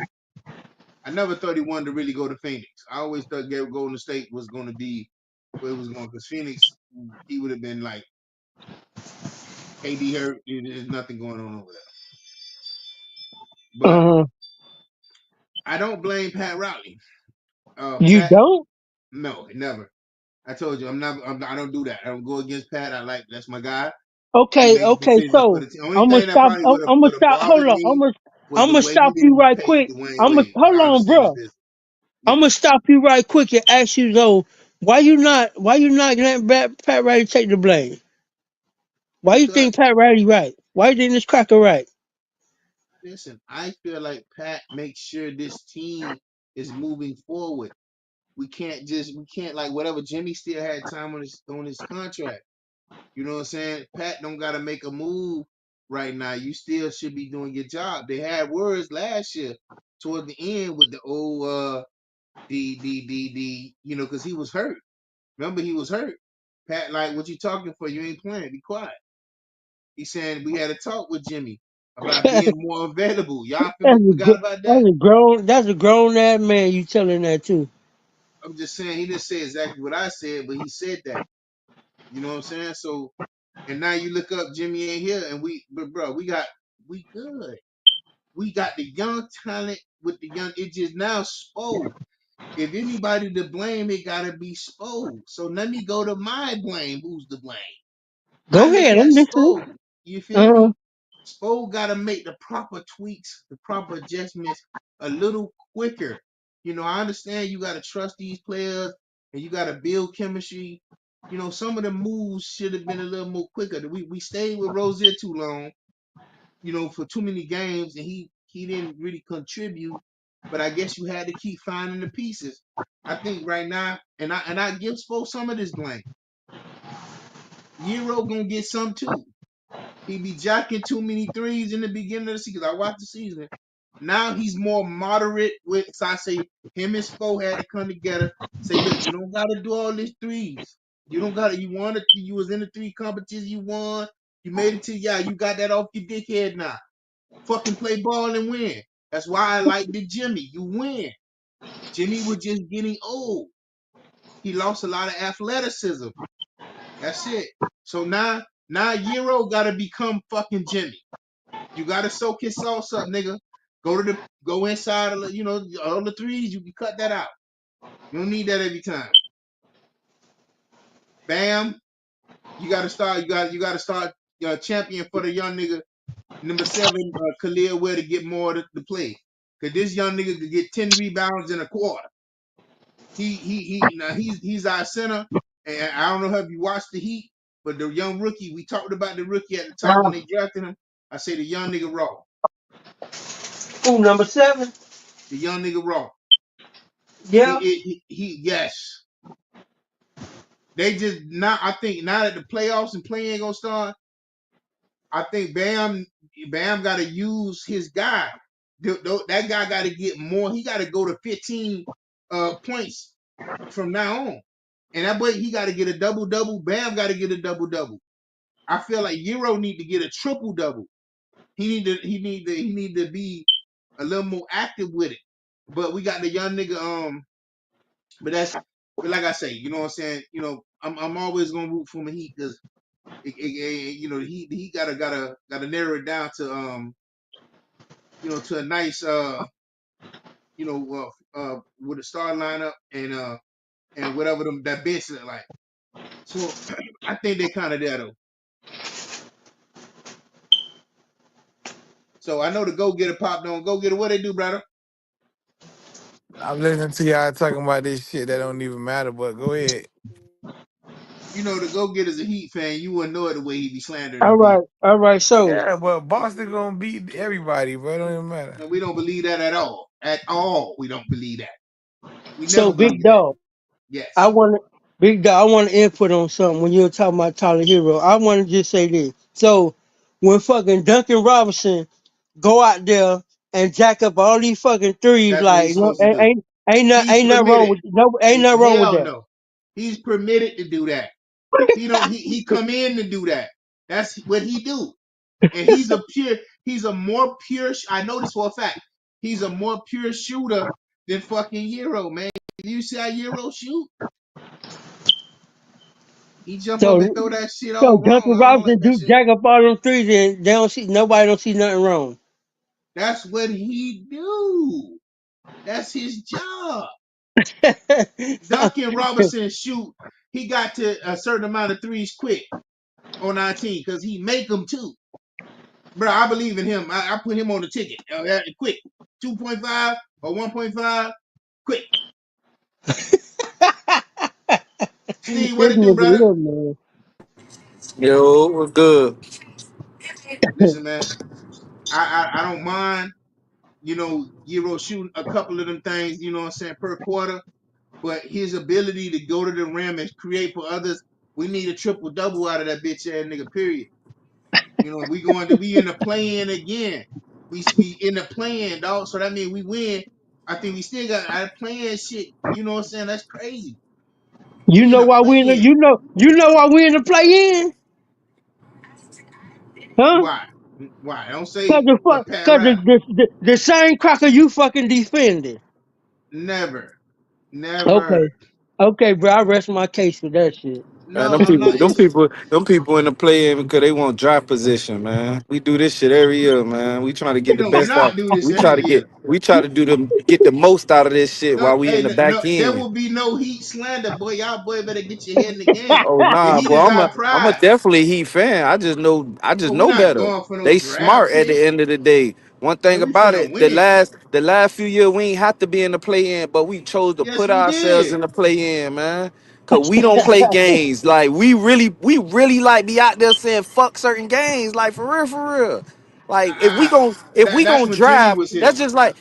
I never thought he wanted to really go to Phoenix. I always thought Golden State was going to be where it was going, because Phoenix, he would have been like KD hurt. There's nothing going on over there. But uh, I don't blame Pat Riley. you Pat, don't? no, never. I told you, I don't do that. I don't go against Pat. That's my guy. He Okay, makes okay. decisions for So the team. Only I'm gonna thing that stop. probably I'm, would have I'm gonna would have stop. Hold bothered on. me was I'm the gonna way he stop you didn't right pay quick. Dwayne Wade. But Hold I on, understand his bro. business. I'm Yeah, gonna stop you right quick and ask you though, why you not letting Pat Riley take the blame? Why you because think Pat Riley right? Why you think this cracker right? listen, I feel like Pat makes sure this team is moving forward. We can't like whatever. Jimmy still had time on his contract. You know what I'm saying? Pat don't got to make a move right now. You still should be doing your job. They had words last year toward the end with the old because he was hurt. Remember, he was hurt. Pat, like, what you talking for? You ain't playing. Be quiet. He saying we had a talk with Jimmy about being more available. Y'all forgot about that? That's a grown ass man you telling that to. I'm just saying he didn't say exactly what I said, but he said that. You know what I'm saying? So, and now you look up Jimmy ain't here, and but bro, we good. We got the young talent with the young. It just now Spo. If anybody to blame, it gotta be Spo. So let me go to my blame. Who's to blame? I Go look ahead, at I'm listening. Spo. You feel Uh, me? Spo got to make the proper tweaks, the proper adjustments a little quicker. I understand you got to trust these players and you got to build chemistry. Some of the moves should have been a little more quicker. We stayed with Rozier too long, for too many games, and he didn't really contribute. But I guess you had to keep finding the pieces. I think right now, and I give Spo some of this blame. Euro gonna get some too. He be jacking too many threes in the beginning of the season. I watched the season. Now he's more moderate with. So I say him and Spo had to come together. Say, look, you don't gotta do all these threes. You don't gotta. You wanted. You was in the three competitions. You won. You made it to You got that off your dickhead now. Fucking play ball and win. That's why I like the Jimmy. You win. Jimmy was just getting old. He lost a lot of athleticism. That's it. So now Euro gotta become fucking Jimmy. You gotta soak his sauce up, nigga. Go inside of all the threes. You can cut that out. You don't need that every time. Bam. You gotta start. You gotta start champion for the young nigga number 7, Khalil Ware to get more to play. Cause this young nigga could get 10 rebounds in a quarter. He's our center, and I don't know if you watched the Heat, but the young rookie, we talked about the rookie at the top when they drafted him. I say the young nigga raw. Who, number 7? The young nigga raw. Yeah. Yes. They just now. I think now that the playoffs and playing gonna start, I think Bam got to use his guy. That guy got to get more. He got to go to 15 points from now on. And that boy, he got to get a double double. Bam got to get a double double. I feel like Euro need to get a triple double. He need to be a little more active with it. But we got the young nigga. But like I say, you know what I'm saying. I'm always gonna root for the Heat because he gotta narrow it down to to a nice with a star lineup and whatever that bench look like. So I think they kind of there though. So I know the go getter popped on. Go getter, what they do, brother? I'm listening to y'all talking about this shit that don't even matter, but go ahead. You know the go getter's a Heat fan. You wouldn't know it the way he be slandering All them right. people. All right. So, Yeah, but Boston gonna beat everybody, bro. It don't even matter. And we don't believe that at all. At all, we don't believe that. We so never Big believe that. Dog, I Yes, want to, Big Dog, I want to input on something when you're talking about Tyler Hero. I want to just say this. So, when fucking Duncan Robinson go out there and jack up all these fucking threes, that's what like he's no, supposed to do. He's ain't nothing wrong permitted. with ain't nothing wrong with Hell that. no. He's permitted to do that. He don't. He come in to do that. That's what he do. And he's a more pure. I know this for a fact. He's a more pure shooter than fucking Euro, man. You see how Euro shoot? He jump up and So, throw that shit so all wrong. Duncan I don't like Robinson that do shit. jack up all them threes, and nobody don't see nothing wrong. That's what he do. That's his job. Duncan Robinson shoot. He got to a certain amount of threes quick on 19 because he make them too. Bro, I believe in him. I put him on the ticket. Quick. 2.5 or 1.5. Quick. Steve, what This it do, nigga brother? here, man. Yo, what's good? Listen, man. I don't mind, Euro shooting a couple of them things, you know what I'm saying, per quarter. But his ability to go to the rim and create for others, we need a triple double out of that bitch ass nigga, period. We in the play-in again. We in the play-in, dog. So that means we win. I think we still got our playing shit. You know what I'm saying? That's crazy. You We in know the why we in the play-in. you know why we in the play in, huh? Why? Why? Don't Cause say the a fuck, pat cause rap. the same cracker you fucking defended. Never. Never. Okay, okay, bro. I rest my case with that shit. Man, No, I'm not. them people in the play in because they want draft position, man. We do this shit every year, man. We trying to get We the don't best out. not do this every year. We try to get the most out of this shit No, while we in hey, the no, back there end. will be no heat slander, boy. Y'all boy better get your head in the game. Oh The nah, heat boy, is I'm our a pride. definitely Heat fan. I just Oh, we're know not better. going for no They draft smart at pick. the end of the day. One thing Man, we about finna it, the win. last few years we ain't have to be in the play in, but we chose to Yes, put we ourselves did. in the play in, man. Cause we don't play games. Like we really like be out there saying fuck certain games. Like for real. Like if we That's gonna when Jimmy drive, was here. that's just like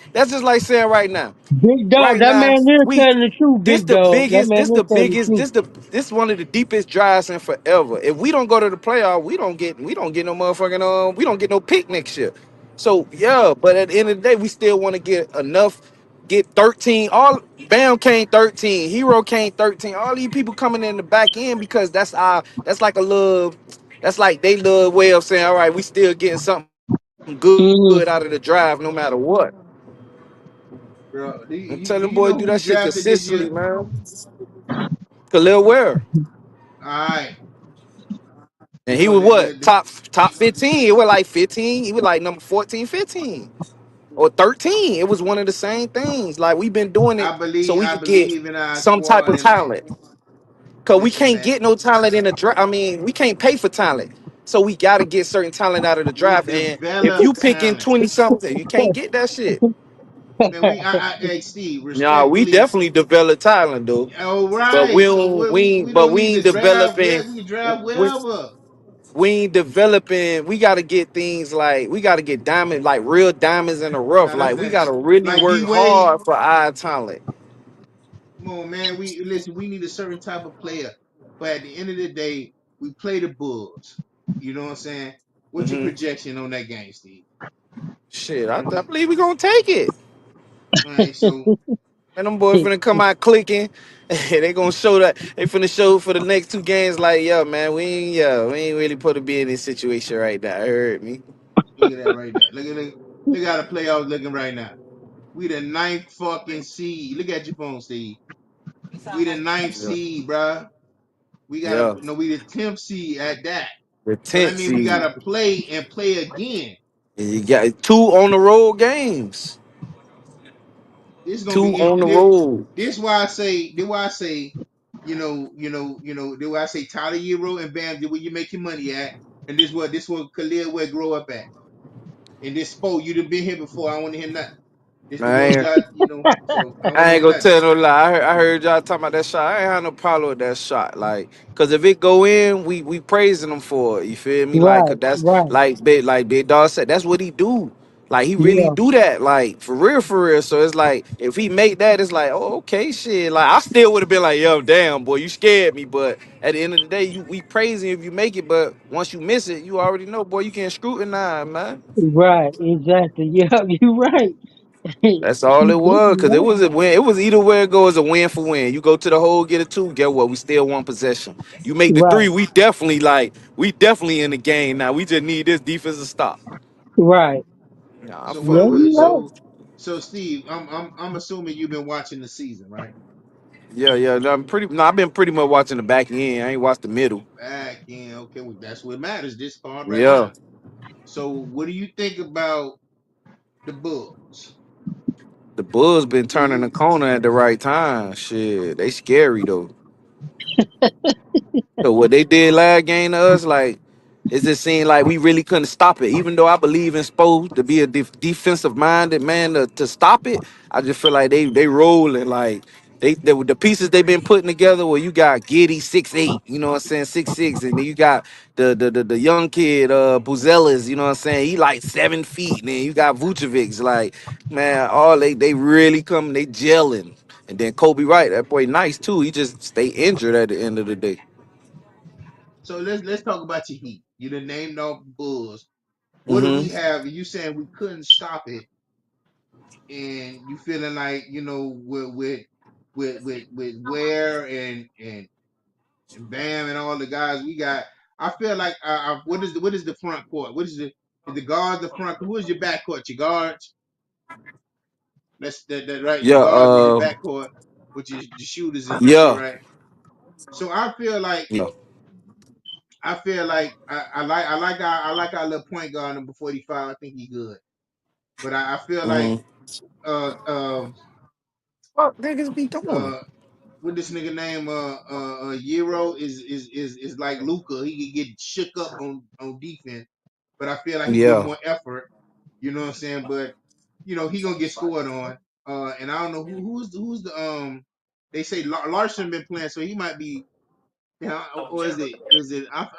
saying right now. Big dog, Right that now, man is we telling the truth. this Big the dog, that biggest, man is telling the truth. this one of the deepest drives in forever. If we don't go to the playoff, we don't get no motherfucking we don't get no pick next year. So yeah, but at the end of the day, we still want to get enough, get 13. All Bam came 13, Hero came 13. All these people coming in the back end because that's like a little, that's like they little way of saying, all right, we still getting something good out of the Mm-hmm. drive no matter what. bro. Do I'm you, telling do you boy know do who we that shit drafted this year? consistently, man. Khalil Ware. All right. And he So was what? Top 15. It was like 15. He was like number 14, 15. Or 13. It was one of the same things. Like we've been doing it so we I could get believe in our some type squad. of And talent. Cause we listen, can't man, get no talent in the draft. I mean, we can't pay for talent. So we gotta get certain talent out of the we draft. And if develop you picking talent, 20 something, you can't get that shit. man. Hey, Steve, Nah, we respectfully. definitely develop talent though. All But we right. So don't we we ain't, but don't we need ain't to draft. developing. We can draft We, wherever. we ain't developing. We gotta get things like we gotta get diamonds, like real diamonds in the rough. Now that's Like we that. gotta really Like D work Wade. hard for our talent. Come on, man. We listen. We need a certain type of player, but at the end of the day, we play the Bulls. You know what I'm saying? What's your Hmm. projection on that game, Steve? Shit, I, And I we, believe we gonna take it. all right. So And them boys finna come out clicking. They gonna show that they finna show for the next two games. Like, yo, man, we ain't really supposed to be in this situation right now. You heard me? look at that right there. Look how the playoffs looking right now. We the ninth fucking seed. Look at your phone, Steve. We the ninth Yeah, seed, bruh. We gotta yeah. no. We the 10th seed at that. The So that 10th means we seed. gotta play and play again. And you got two on the road games. This is gonna Two be on the this. road. This why I say. This why I say. This why I say Tyler Hero and Bam. Where you make your money at, and this what Khalil will grow up at. And this sport, you done been here before. I don't want to hear nothing. This the one Man, shot, So I don't want I to ain't hear gonna nothing. tell no lie. I heard y'all talking about that shot. I ain't had no problem with that shot. Like, cause if it go in, we praising him for it. You feel me? Like, 'cause Right, that's right. like Big Dog said. That's what he do. Like, he really Yeah, do that. Like, for real, for real. So it's like, if he make that, it's like, oh, okay, shit. Like, I still would have been like, yo, damn, boy, you scared me. But at the end of the day, we praising if you make it. But once you miss it, you already know, boy, you can't scrutinize, man. right. Exactly. Yeah, you're right. That's all it was, Completely cause it right. was a win. It was either way it goes, a win for win. You go to the hole, get a two. Get what? We still one possession. You make the Right, three, we definitely in the game now. We just need this defensive stop. right. Nah, I So fuck Yeah, what? with it you're right. though. So Steve, I'm assuming you've been watching the season, right? Yeah, yeah. I'm pretty. No, I've been pretty much watching the back end. I ain't watched the middle. Back in, okay, well, that's what matters. This part right Yeah, now. So what do you think about the Bulls? the Bulls been Do turning you the corner at the right time. Shit, they scary though. So what they did last game to us, like, it just seemed like we really couldn't stop it. Even though I believe in Spo to be a defensive minded man to stop it, I just feel like they rolling like they with the pieces they've been putting together. Where you got Giddy 6'8", you know what I'm saying, 6'6", and then you got the young kid Buzelis, you know what I'm saying, he like 7 feet. And then you got Vucevic, like, man, all they really come, they gelling. And then Kobe Wright, that boy nice too. He just stay injured at the end of the day. so let's talk about your Heat. You done named off Bulls. What do Hmm. we have? You saying we couldn't stop it, and you feeling like with Ware and Bam and all the guys we got. I feel like what is the front court? What is the guards the front? Who is your back court? Your guards. That right. Your Yeah, guards and your back court, which is the shooters and shit, yeah, right? So yeah. I like our little point guard number 45. I think he good, but I feel like Hmm. uh um What niggas be doing? uh what this nigga name Euro is like Luca. He can get shook up on defense, but I feel like he give Yeah, more effort. You know what I'm saying? But he gonna get scored on. And I don't know who's the they say Larson been playing, so he might be. Yeah, or is it?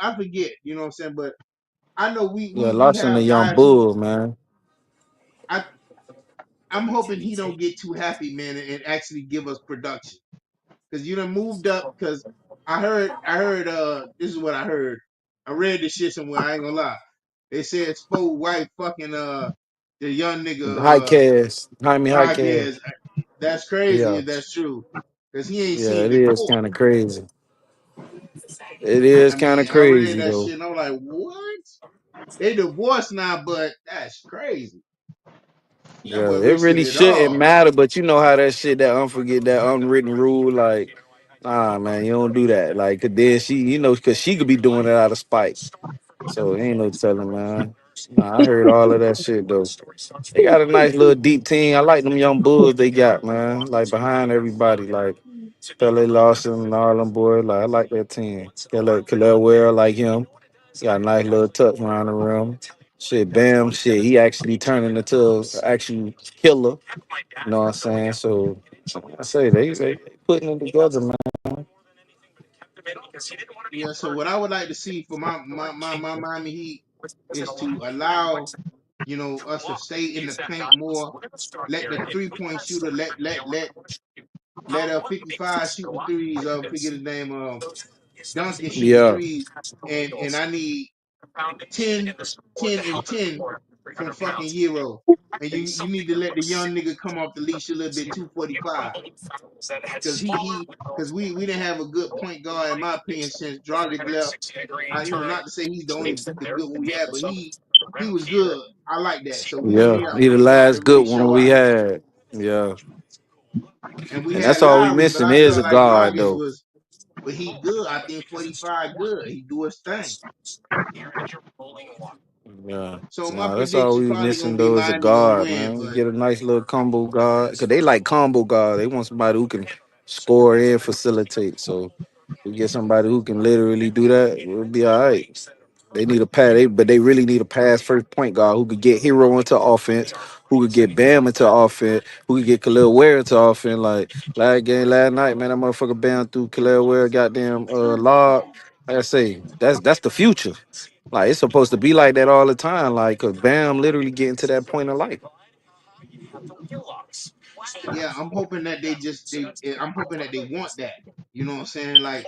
I forget. You know what I'm saying? But I know we yeah. we we Larson, the have young guys who bull, man. I I'm hoping he don't get too happy, man, and actually give us production because you done moved up. Because I heard this is what I heard. I read this shit somewhere. I ain't gonna lie. They said Spo White fucking the young High nigga cast, Jaime high Hawkins. cast. That's crazy Yeah, if that's true because he ain't yeah. seen It the is court. kind of crazy. It is I kind of mean, I read crazy that though. shit and I'm like, what? They divorced now, but that's crazy. That Yeah, boy it risking really it shouldn't all. matter, but you know how that shit, that unforget, that unwritten rule, like, nah, man, you don't do that. Like, 'cause then she, you know, cause she could be doing it out of spite. So ain't no telling, man. Nah, I heard all of that shit though. They got a nice little deep team. I like them young bulls they got, man. Like behind everybody, like Pele Lawson and all them boys. Like I like that team. Khalil Ware, like him. He got a nice little touch around the rim. Shit, Bam, shit. He actually turning into an actual killer. You know what I'm saying? So I say they putting it together, man. Yeah. So what I would like to see for my Miami Heat is to allow us to stay in the paint more. Let the 3-point shooter let 55 shooting threes. Forget his name. Duncan shooting Yeah. threes, and I need 10, 10 and 10 from fucking Euro. And you need to let the young nigga come off the leash a little bit, 245, because we didn't have a good point guard in my opinion since Dragic left. Not to say he's the good one we had, but he was good. I like that. So we Yeah. need a He the point guard to last good really one show we out. had. Yeah. And we And had that's all we Lowry, but missing I is felt a like guard Dragic though. was, but he good. I think 45 good. He do his thing. Yeah. So my Nah, that's all prediction we probably missing gonna be though is a Miami gonna guard, win, man. We but get a nice little combo guard. Cause they like combo guard. They want somebody who can score and facilitate. So we get somebody who can literally do that, we'll be all right. They need a pass, but they really need a pass first point guard who could get Hero into offense, who could get Bam into offense, who could get Khalil Ware into offense. Like last game last night, man, that motherfucker Bam through Khalil Ware, goddamn lob. Like I say, that's the future. Like it's supposed to be like that all the time. Like, cause Bam literally getting to that point of life. yeah, I'm hoping that they want that. You know what I'm saying? Like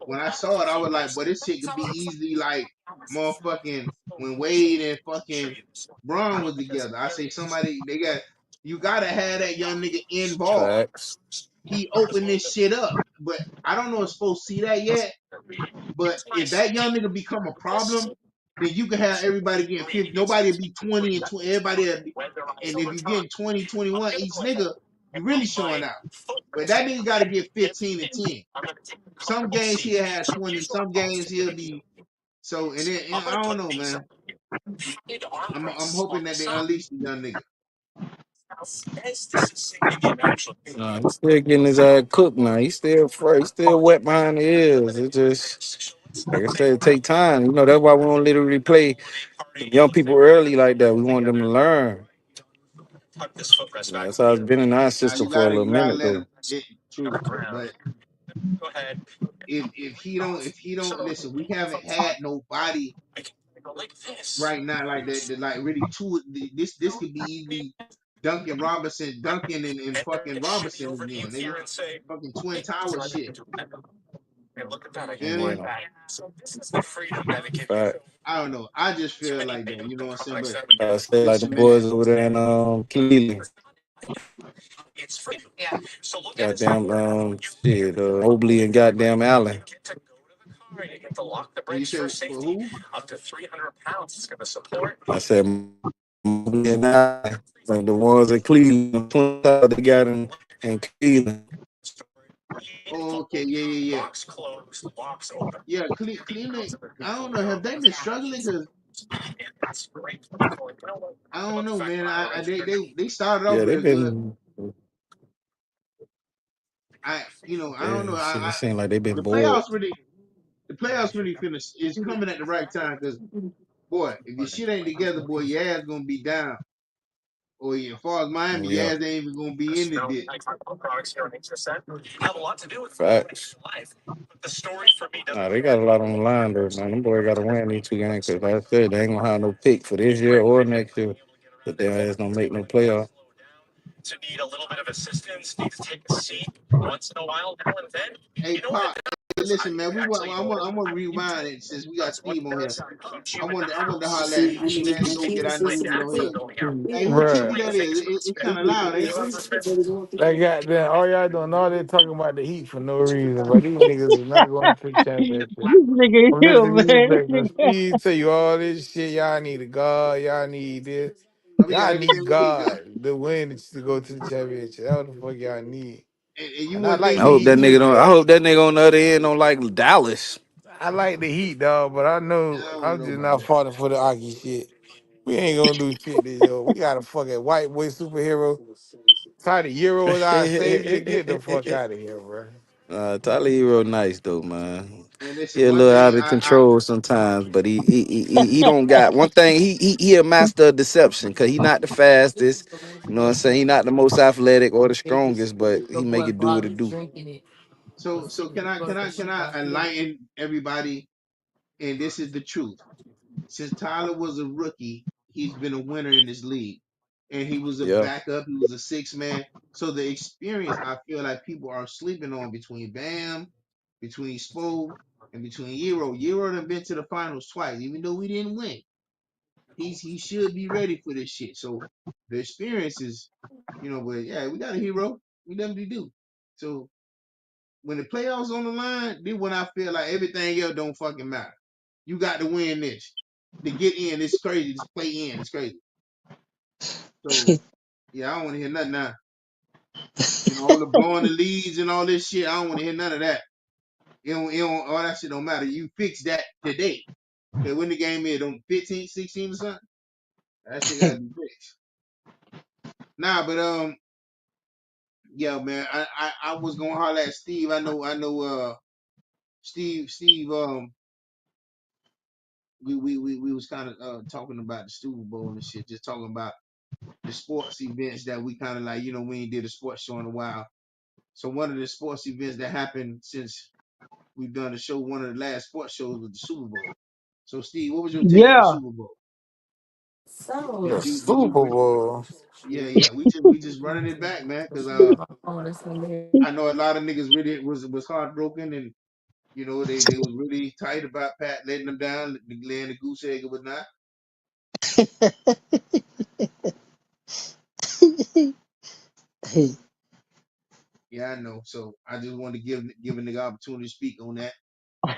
when I saw it, I was like, but this shit could be easily like motherfucking when Wade and fucking Braun was together. I say somebody you gotta have that young nigga involved. Facts. He opened this shit up. But I don't know if supposed to see that yet. But if that young nigga become a problem, then you can have everybody getting 50. Nobody will be 20 and 20. Everybody will be, and if you getting 20, 21 each nigga, you really showing out. But that nigga got to get 15 and 10. Some games he'll have 20. Some games he'll be so. And then I don't know, man. I'm hoping that they unleash the young nigga. Nah, he's still getting his ass cooked now. He's still fresh. He's still wet behind the ears. It just, like I said, it take time. You know, that's why we don't literally play young people early like that. We want them to learn. That's how it's been in our Now system for a little you gotta minute let though. him. True, but if he don't listen, we haven't had nobody right now like that like really two. This could be easily Duncan and fucking Robinson again, nigga. Fucking Twin Tower shit. Feel me? Yeah. Fact. I don't know. I just feel like that. You know what I'm saying? But I say like the listen, man. boys over there in Cleveland. Goddamn shit, Mobley and goddamn Allen. And you said for who? I said Mobley and Allen. Like the ones in Cleveland, they got in Cleveland. Oh, okay, yeah. Yeah, Cleveland. I don't know. Have they been struggling? Cause I don't know, man. They started off Yeah, they've real good. been. I don't know. Yeah, shit, it seems like they've been The bored. playoffs really the playoffs really finished is coming at the right time because boy, if your shit ain't together, boy, your ass gonna be down. Or as far as Miami, your Yeah, ass ain't even gonna be in the ditch. facts. Nah, they got a lot on the line though, man. Them boys got to win these two games because, like I said, they ain't gonna have no pick for this year or next year. But their ass don't make no playoff. Hey, Pop. Hey, listen, man. I'm gonna rewind it since we got Steve on here. I want to holler at Steve, man. To go get our new weed on here. Hey, who TV Bruh. that is? It's kind of loud, ain't it? That goddamn, all y'all doing, all they talking about the Heat for no reason, but these niggas is not going to take chance at that. This nigga I'm here, listening to man. these niggas. Steve tell you all this shit. Y'all need a God. Y'all need this. Now we got Y'all everything need we need, huh? God to win to go to the championship. That's what the fuck y'all need. And you And I wouldn't like think I the hope Heat that you too, nigga don't. I dog. hope that nigga on the other end don't like Dallas. I like the Heat, dog, but I know I don't I'm know just about not that. falling for the Aki shit. We ain't gonna do shit this year. We got a fucking white boy superhero. Tyler Euro is our savior. Get the fuck out of here, bro. Tyler Hero nice though, man. And He listen, a one little thing out of control sometimes, but he don't got one thing. He a master of deception because he not the fastest. You know what I'm saying? He not the most athletic or the strongest, but he make it do what it do. so can I enlighten everybody? And this is the truth. Since Tyler was a rookie, he's been a winner in this league. And he was a Yeah. backup, he was a six man. So the experience I feel like people are sleeping on between Bam, between Spo, and between Euro. Euro done been to the finals twice, even though we didn't win. He should be ready for this shit. So the experience is, but yeah, we got a hero. We definitely do. So when the playoffs on the line, then when I feel like everything else don't fucking matter. You got to win this. To get in, it's crazy. Just play in, it's crazy. So yeah, I don't want to hear nothing now. All the blowing the leads and all this shit. I don't want to hear none of that. All that shit don't matter. You fix that today. Okay, when the game is on 15, 16 or something, that shit gotta be fixed. Nah, but yeah, man. I was gonna holler at Steve. I know Steve we was kind of talking about the Super Bowl and shit, just talking about the sports events that we kind of like, we ain't did a sports show in a while. So one of the sports events that happened since we've done the show, one of the last sports shows was the Super Bowl. So Steve, what was your take on the Yeah. Super Bowl? The Did you Super Bowl. yeah, we just running it back, man, because I know a lot of niggas really was heartbroken, and they was really tight about Pat letting them down, laying the goose egg or whatnot. Yeah, I know. So I just wanted to give a nigga opportunity to speak on that.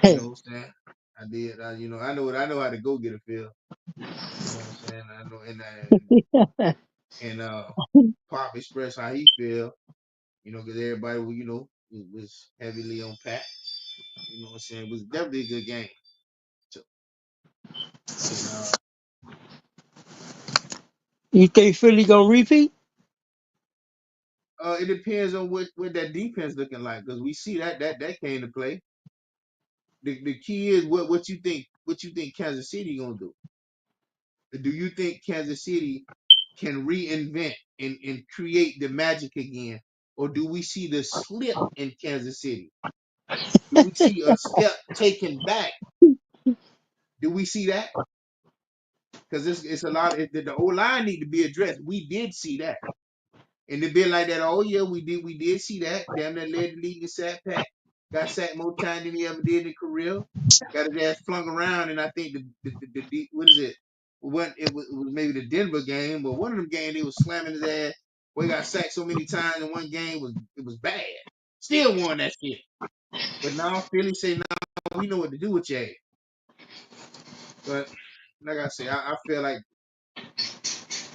You know what I'm saying? I did. I know how to go get a feel. You know what I'm saying? I know, and Pop expressed how he feel. Because everybody, was heavily on Pat. You know what I'm saying? It was definitely a good game. So, and You think Philly gonna repeat? it depends on what that defense looking like, because we see that came to play. The key is what you think Kansas City gonna do. Do you think Kansas City can reinvent and create the magic again? Or do we see the slip in Kansas City? Do we see a step taken back? Do we see that? Because it's a lot. The O line need to be addressed. We did see that, and it been like that. Oh yeah, we did see that. Damn, that led the league in sack pack. Got sacked more time than he ever did in his career. Got his ass flung around, and I think what is it? It was maybe the Denver game, but one of them games he was slamming his ass. Boy, he got sacked so many times in one game it was bad. Still won that shit. But now Philly say, now we know what to do with your ass. But like I say, I feel like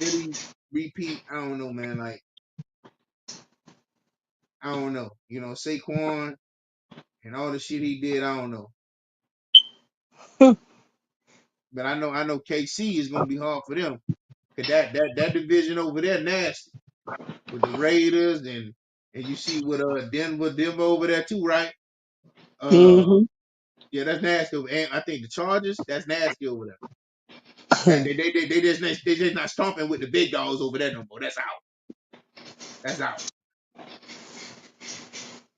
Philly repeat. I don't know, man. Like I don't know. Saquon and all the shit he did. I don't know. But I know KC is gonna be hard for them. Cause that division over there nasty with the Raiders and you see with Denver over there too, right? Uh Hmm. yeah, that's nasty. And I think the Chargers, that's nasty over there. They just not stomping with the big dogs over there no more. That's out. That's out.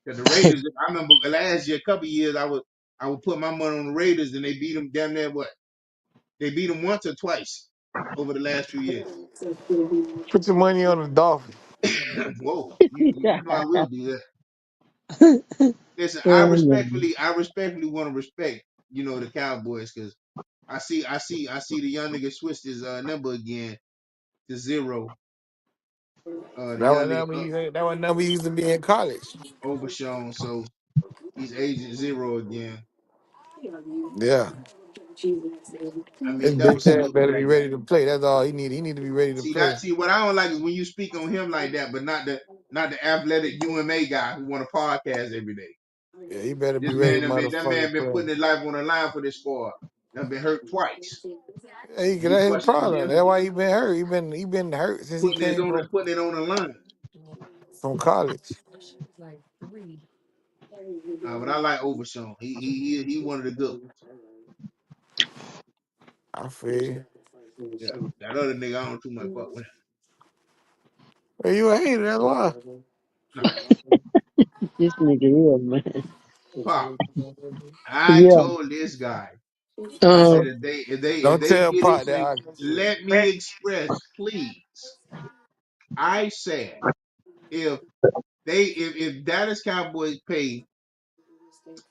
Cause the Raiders, I remember last year, a couple years, I would put my money on the Raiders and they beat them damn near what? They beat them once or twice over the last few years. Put your money on the Dolphins. Whoa, you know I will do that. Listen, I Oh, man. respectfully, I respectfully want to respect, the Cowboys, because I see the young nigga switched his number again to zero. The That young was nigga number that was number he used to be in college. Overshown, so he's agent zero again. Yeah. I His mean, that bitch was ass stupid better be right ready there. to play. That's all he need. He need to be ready to play. See what I don't like is when you speak on him like that, but not the athletic UMA guy who want a podcast every day. Yeah, he better be This ready man, to that man motherfucking been play. putting his life on the line for this squad. Done been hurt twice. Yeah, And you that's his question problem. him That's why he been hurt. He been hurt since he came putting it on the line. from college. But I like Overshawn. He one of the good ones. I feel you. Yeah. That other nigga, I don't too much fuck with him. Well, you a hater, that's why. Nah. This nigga here, man. Pop. I Yeah. told this guy, I said Um. if Don't they tell get Pop this that nigga, I let me express, please. I said if if Dallas Cowboys pay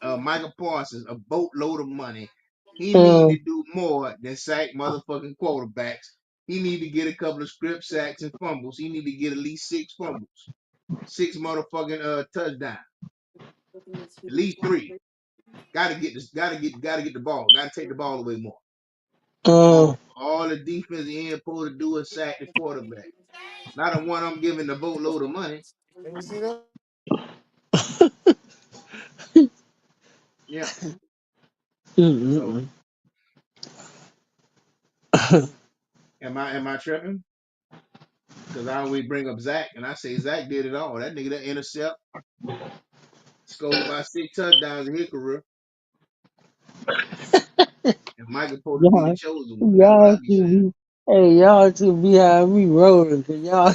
Michael Parsons a boatload of money, he need to do more than sack motherfucking quarterbacks. He need to get a couple of strip sacks and fumbles. He need to get at least 6 fumbles, 6 motherfucking touchdowns, at least 3. Gotta get this. Gotta get the ball. Gotta take the ball away more. Uh. All the defensive end supposed to do is sack the quarterback. Not the one I'm giving the boatload of money. let me see that. Yeah. So Mm-mm. am I tripping? Because I always bring up Zach and I say Zach did it all. That nigga that intercept, scored about 6 touchdowns in his career. And Michael supposed to be the Y'all, chosen one. That's what I y'all be should saying. be. Hey, y'all should be having me rolling, cause y'all.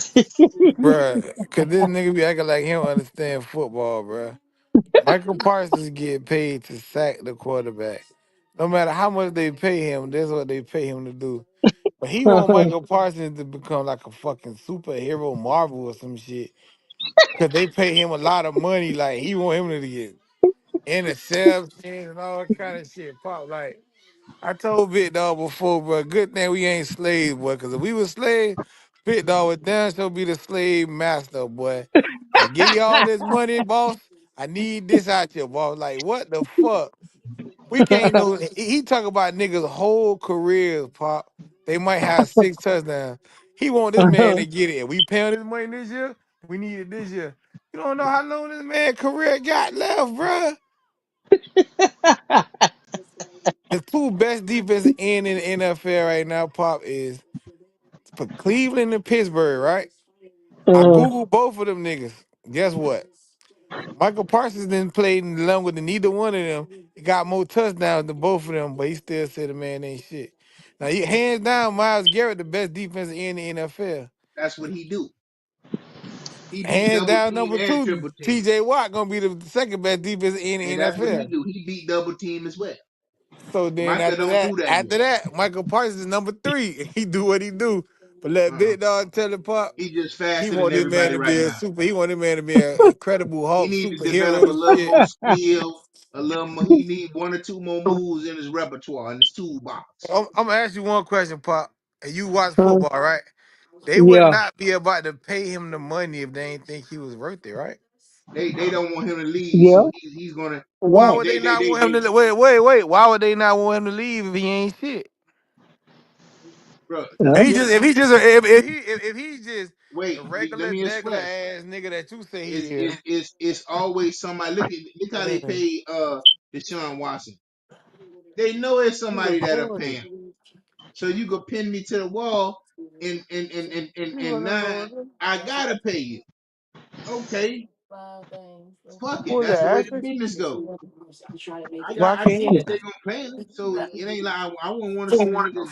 Bruh, cause this nigga be acting like he don't understand football, bruh. Michael Parsons get paid to sack the quarterback. No matter how much they pay him, that's what they pay him to do. But he want Michael Parsons to become like a fucking superhero Marvel or some shit. Cause they pay him a lot of money. Like he want him to get interceptions and all that kind of shit. Pop, like I told Big Dog before, bro, good thing we ain't slaves, boy. Cause if we was slaves, Big Dog would damn sure be the slave master, boy. I give you all this money, boss. I need this out here, boss. Like, what the fuck? We can't know. He talk about niggas' whole careers, Pop. They might have 6 touchdowns. He want this man to get it. We paying this money this year. We need it this year. You don't know how long this man career got left, bruh. The two best defense in the NFL right now, Pop, is for Cleveland and Pittsburgh, right? I Googled both of them niggas. Guess what? Michael Parsons didn't play longer than neither one of them. He got more touchdowns than both of them, but he still said the man ain't shit. Now, hands down, Myles Garrett, the best defense in the NFL. That's what he do. He beat Hands double down, team number and two, triple team. T.J. Watt gonna be the second best defense in the And that's what he NFL. do. He beat double team as well. So then Micah after don't that, do that after yet. that, Michael Parsons is number three. He do what he do. But let Uh-uh. Big Dog tell the Pop, He just he faster than want this man everybody to right be a now. super. He want this man to be an incredible He Hulk need to develop superhero a and little shit. more skill, a little more. He need 1 or 2 more moves in his repertoire in his toolbox. I'm gonna ask you one question, Pop. And you watch football, right? They would Yeah. not be about to pay him the money if they ain't think he was worth it, right? They don't want him to leave, Yeah. so he's gonna. Why Right. would they not want him to wait? Why would they not want him to leave if he ain't shit? Bro, Yeah. If he's just wait, the let regular me degular express. ass nigga that you say he It's is, it's it's it's always somebody. Look how they man, pay Deshaun Watson. They know it's you somebody that'll pay recording. him. So you could pin me to the wall, and now I gotta pay you. Okay, fuck it. Who is That's that, the way the Ashley? business go. Why I can't see that hear? they gonna pay him, so it ain't like I wouldn't want to see the nigga.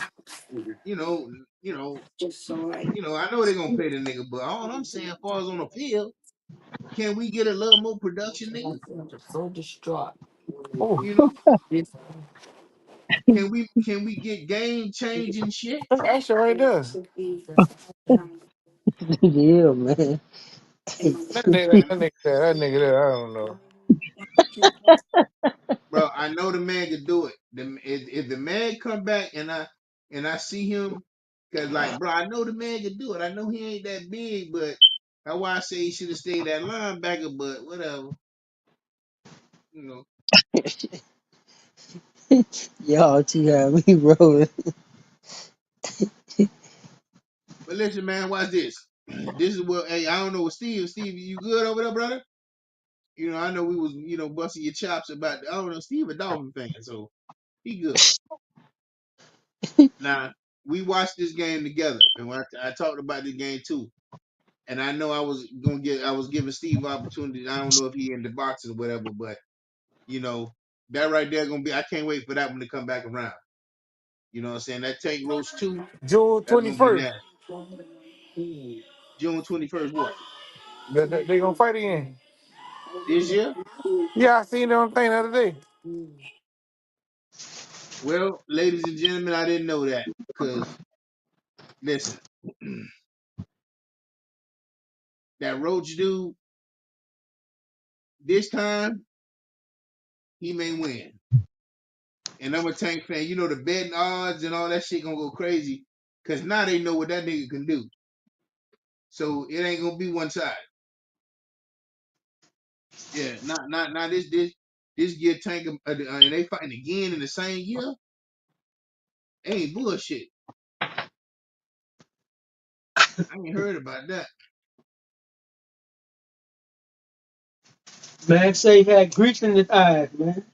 You know, you know, I know they're gonna pay the nigga, but all I'm saying, as far as on the field, can we get a little more production, nigga? Oh, You know, can we get game changing shit? that's Ashley right there. Yeah, man. That nigga there, I don't know. Bro, I know the man can do it. If the man come back and I see him, cause like, bro, I know the man can do it. I know he ain't that big, but that's why I say he should have stayed that linebacker. But whatever, you know. Y'all two have me rolling. But listen, man, watch this. This is what, hey, I don't know what Steve, you good over there, brother? You know, I know we was, busting your chops about, I don't know, Steve a Dolphin fan, so he good. Now, we watched this game together, and when I talked about this game too. And I know I was giving Steve opportunity. I don't know if he in the boxes or whatever, but you know, that right there gonna be. I can't wait for that one to come back around. You know what I'm saying? That Tank Roast 2, June that's gonna be 21st. nasty. June 21st, what? They gonna fight again. This year? Yeah, I seen it on the thing the other day. Well, ladies and gentlemen, I didn't know that. Cause listen, that Roach dude, this time, he may win. And I'm a Tank fan. You know the betting odds and all that shit gonna go crazy. Cause now they know what that nigga can do. So it ain't gonna be one sided. Yeah, not this year Tank and they fighting again in the same year. Ain't bullshit. I ain't heard about that. Man say he had grease in his eyes, man.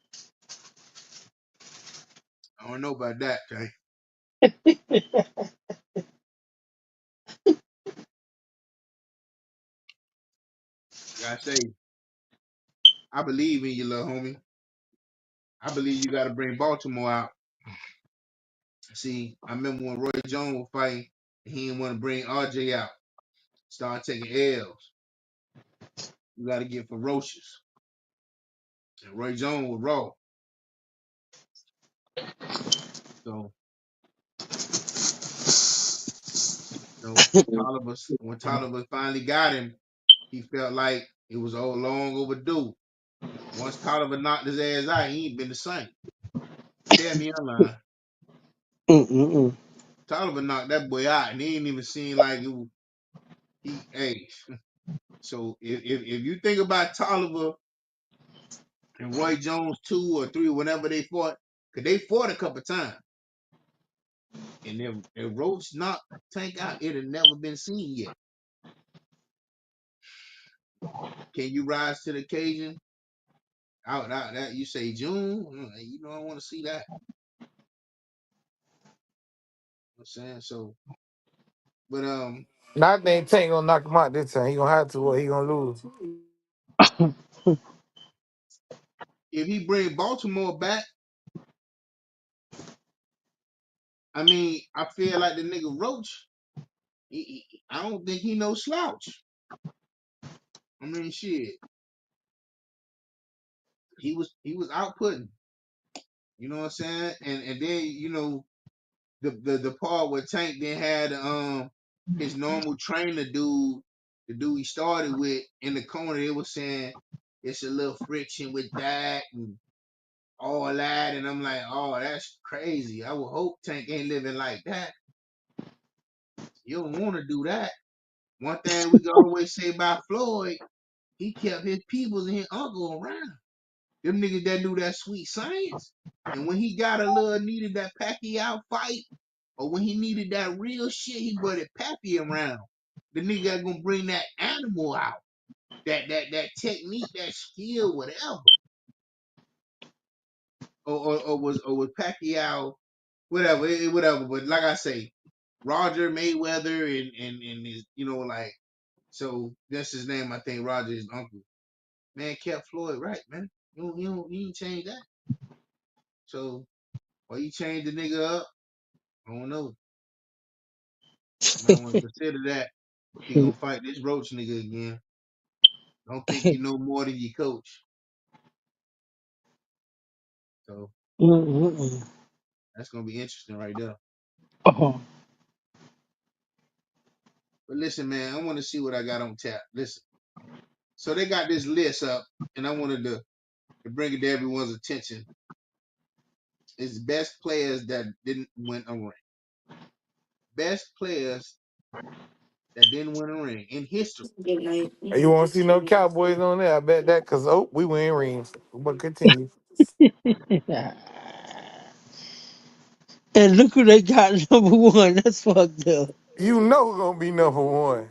I don't know about that, Tank. Like I say, I believe in you, little homie. I believe you got to bring Baltimore out. See, I remember when Roy Jones was fighting, he didn't want to bring RJ out. Start taking L's. You got to get ferocious. And Roy Jones was raw. So, when Tolliver finally got him, he felt like it was all long overdue. Once Tolliver knocked his ass out, he ain't been the same. Tell me I'm lying. Mm-mm-mm. Tolliver knocked that boy out, and he ain't even seem like it was, hey. So if you think about Tolliver and Roy Jones 2 or 3, whenever they fought, cause they fought a couple times, and if Roach knocked Tank out, it had never been seen yet. Can you rise to the occasion? Out that you say June, I want to see that. You know what I'm saying so, but Now I think Tank gonna knock him out this time. He gonna have to, or he gonna lose. if he bring Baltimore back, I mean, I feel like the nigga Roach. I don't think he no slouch. I mean, shit, he was outputting. You know what I'm saying? And then the part where Tank then had his normal trainer dude, the dude he started with in the corner. They was saying it's a little friction with that and all that, and I'm like, oh, that's crazy. I would hope Tank ain't living like that. You don't want to do that. One thing we can always say about Floyd, he kept his peoples and his uncle around. Them niggas that knew that sweet science. And when he got a little needed that Pacquiao fight, or when he needed that real shit, he brought it Pappy around. The nigga gonna bring that animal out. That technique, that skill, whatever. Or was Pacquiao, whatever, whatever. But like I say, Roger Mayweather and his, like, so that's his name, I think Roger, his uncle. Man kept Floyd right, man. You ain't change that. So why you change the nigga up? I don't know. Might want to consider that if he gonna fight this Roach nigga again. Don't think you know more than your coach. So Mm-mm-mm. that's gonna be interesting right there. Oh. But listen, man, I want to see what I got on tap. Listen. So they got this list up, and I wanted to bring it to everyone's attention. It's best players that didn't win a ring. Best players that didn't win a ring in history. Good night. Hey, you won't see no Cowboys on there. I bet that, cause we win rings. But continue. And look who they got number one. That's fucked up. You know who gonna be number one.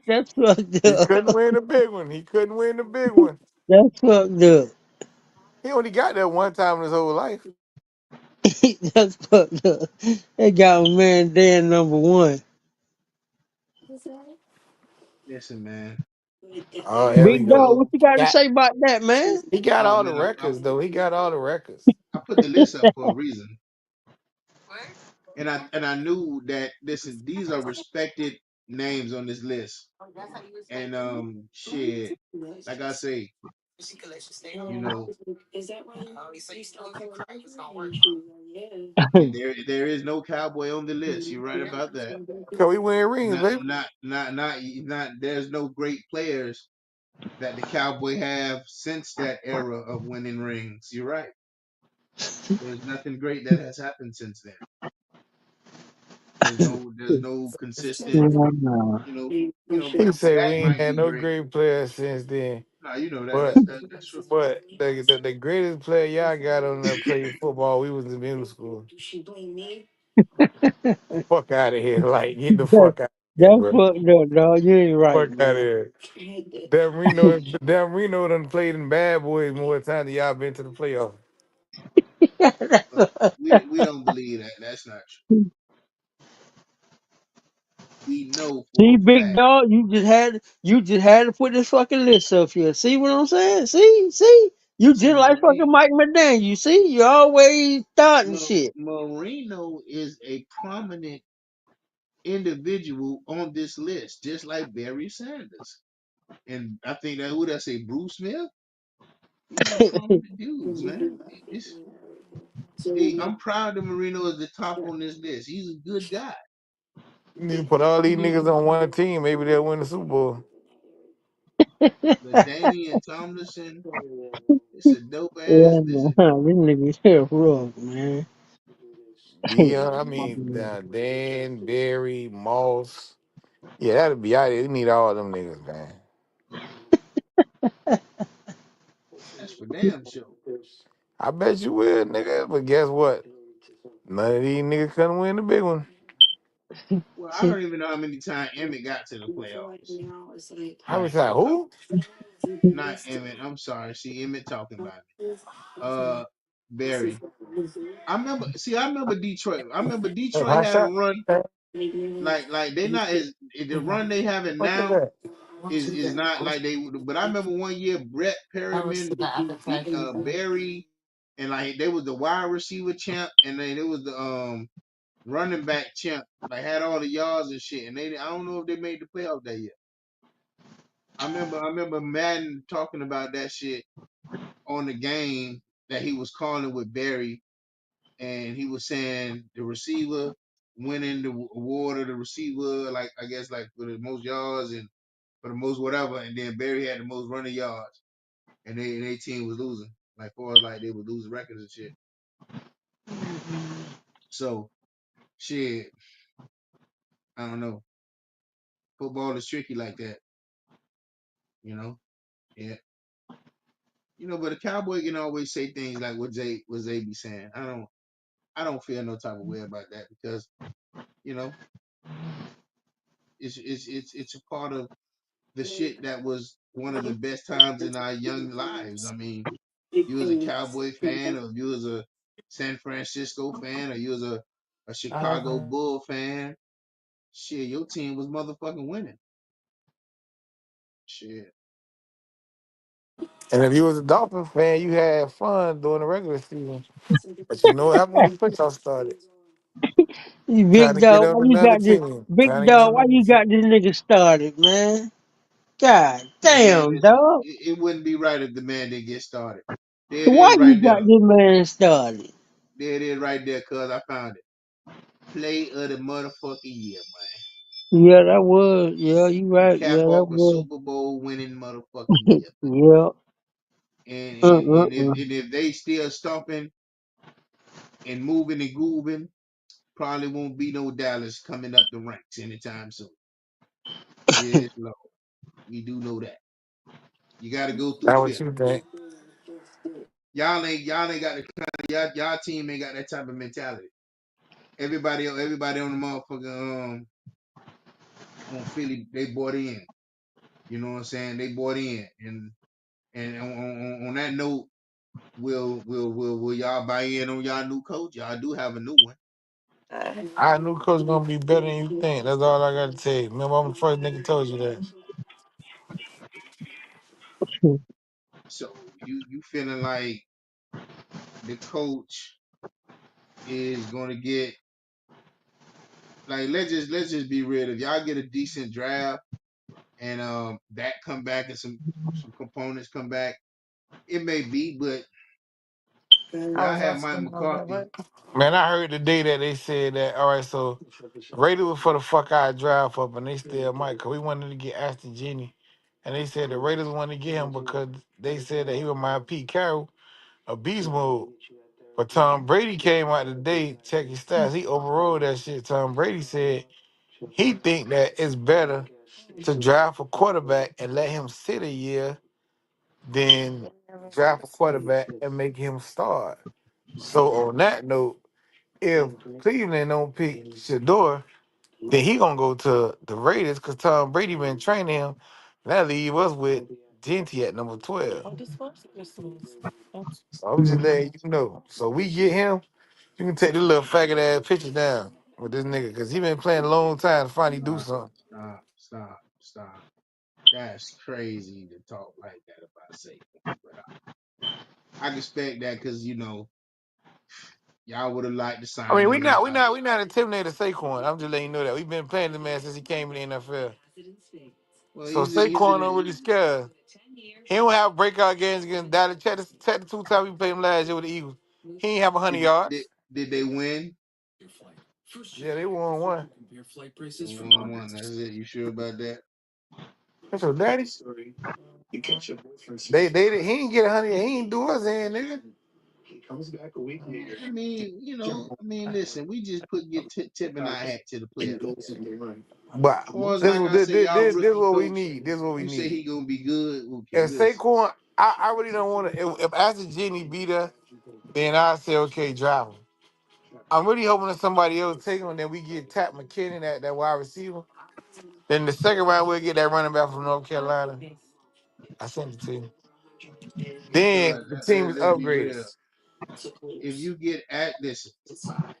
That's fucked He couldn't up. win the big one. He couldn't win the big one. That's fucked up. He only got that one time in his whole life. That's fucked up. They got man Dan number one. Listen, man. Oh, Here hell, we Big dog, go. what you got to got say about that, man? he got Oh all the man, records though. He got all the records. I put the list up for a reason, and I knew that. Listen, these are respected names on this list, and shit, like I say, you know, and there is no cowboy on the list. You're right about that. Cause we win rings, Not baby. not. There's no great players that the Cowboy have since that era of winning rings. You're right. There's nothing great that has happened since then. There's no consistent, Nah. you know, He said we Dak ain't might had be no great. great players since then. No, you know that But that's true. the greatest player y'all got on there playing football, we was in middle school. Fuck out of here. Like, get the That, fuck out of here, that's bro. fucked up, dog. You ain't right, Fuck out of man. here. Damn Reno done played in Bad Boys more times than y'all been to the playoffs. We don't believe that. That's not true. We know See, for a big fact. dog, you just had to put this fucking list up here. See what I'm saying? See, you See, just like fucking Mike McDaniel. You see, you always starting shit. Marino is a prominent individual on this list, just like Barry Sanders. And I think that who that say Bruce Smith. These are prominent dudes, man. I'm proud that Marino is the top on this list. He's a good guy. You need to put all these niggas on one team. Maybe they'll win the Super Bowl. LaDainian Tomlinson, it's a dope ass. Yeah, This is man. This nigga here rough, man. Dion, I mean, Dan, Barry, Moss. Yeah, that'd be out there. You need all them niggas, man. that's for damn sure. I bet you will, nigga. But guess what? None of these niggas couldn't win the big one. Well, I don't even know how many times Emmett got to the playoffs. How many Like, times? Who? not Emmett. I'm sorry. See, Emmett talking about me. Barry. I remember Detroit. I remember Hey, Detroit hot had a shot? run Hey, like they not as the run they having look at now that. is not like they would. But I remember one year Brett Perryman beat Barry, and like they was the wide receiver champ, and then it was the running back champ. Like had all the yards and shit, and I don't know if they made the playoff that year. I remember Madden talking about that shit on the game that he was calling with Barry, and he was saying the receiver winning the award of the receiver, like I guess like for the most yards and for the most whatever, and then Barry had the most running yards, and they team was losing, like far as like they would lose records and shit. So shit, I don't know. Football is tricky like that, you know. Yeah, but a cowboy can always say things like what Zay be saying. I don't feel no type of way about that because you know it's a part of the shit that was one of the best times in our young lives. I mean, you was a Cowboy fan, or you was a San Francisco fan, or you was a Chicago Bull fan. Shit, your team was motherfucking winning. Shit. And if you was a Dolphin fan, you had fun during the regular season. But you know what happened when the playoffs started? You Trying big to get dog, up why you another got this team. big Trying to get dog? Why another you team. got this nigga started, man? God Hey man, damn, listen, dog. it wouldn't be right if the man didn't get started. There it is Why right you got there. this man started? There it is right there, cuz I found it. Play of the motherfucking year, man. Yeah, that was. Yeah, you To right. cap Yeah, that off a was. Super Bowl winning motherfucking year. Yeah. And Uh, and, uh, and if uh. and if they still stomping and moving and grooving, probably won't be no Dallas coming up the ranks anytime soon. Yes, Lord. We do know that. You gotta go through That's what Philly. you think. Y'all ain't got the kind of y'all team ain't got that type of mentality. everybody on the motherfucker on Philly, they bought in. You know what I'm saying? They bought in, and on that note, will y'all buy in on y'all new coach? Y'all do have a new one. I knew coach gonna be better than you think. That's all I gotta tell you. Remember, I'm the first nigga told you that. So you feeling like the coach is gonna get like let's just be real. If y'all get a decent draft and that come back and some components come back, it may be, but y'all have Mike McCarthy. Man, I heard today that they said that, all right, so Raiders was for the fuck out draft up and they still might, because we wanted to get Aston Genie. And they said the Raiders wanted to get him because they said that he was my Pete Carroll, a beast mode. But Tom Brady came out today, check his stats. He overruled that shit. Tom Brady said he think that it's better to draft a quarterback and let him sit a year than draft a quarterback and make him start. So on that note, if Cleveland don't pick Shador, then he gonna go to the Raiders because Tom Brady been training him. That leave us with Genty at number 12. So I'm just letting you know. So we get him. You can take this little faggot ass picture down with this nigga because he been playing a long time to finally do something. Stop. That's crazy to talk like that about Saquon. But I can expect that because y'all would have liked to I sign mean, him. Y'all, we not intimidated Saquon. I'm just letting you know that we've been playing the man since he came in the NFL. well, So Saquon don't really scare. He don't have breakout games against Dallas. Check the 2 times we played him last year with the Eagles. He ain't have 100 did yards. did they win? Yeah, they won one. They won one. That's it. You sure about that? That's your daddy. He ain't get 100. He ain't do us in, nigga. Listen, we just get tip and I hat to the playoffs. But Or as like I say, y'all this rookie what we coach. need. This what we You say need. he gonna be good. Okay, If listen. Saquon, I really don't want to. If Aston Genie beat us, then I say okay, drive him. I'm really hoping that somebody else take him, then we get Pat McKinnon at that wide receiver. Then the second round we'll get that running back from North Carolina. I sent it to you. Cause Then the team is let's be real. upgraded. If you get at listen,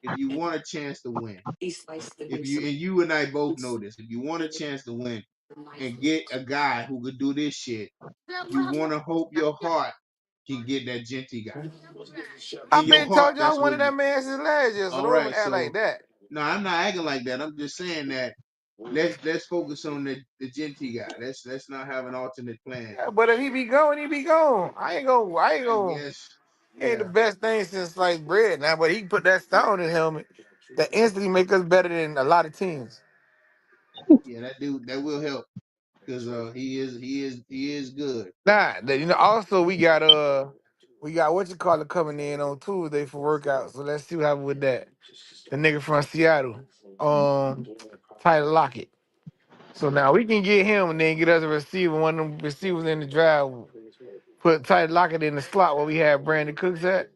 if you want a chance to win, if you and you and I both know this, if you want a chance to win and get a guy who could do this shit, you want to hope your heart can get that Genty guy. In I've your been heart, told you I that's wanted what you. that man since last year, so All don't even right, act like so that. no, I'm not acting like that. I'm just saying that let's focus on the Genty guy. Let's not have an alternate plan. Yeah, but if he be gone, he be gone. I ain't I gonna. guess, He ain't the yeah, best thing since sliced bread now, but he can put that star on his helmet that instantly make us better than a lot of teams. yeah, that will help because he is good. Nah, also we got what you call it coming in on Tuesday for workout. So let's see what happens with that. The nigga from Seattle, um, Tyler Lockett. So now we can get him and then get us a receiver, one of them receivers in the drive. Put Tyler Lockett in the slot where we had Brandon Cooks at.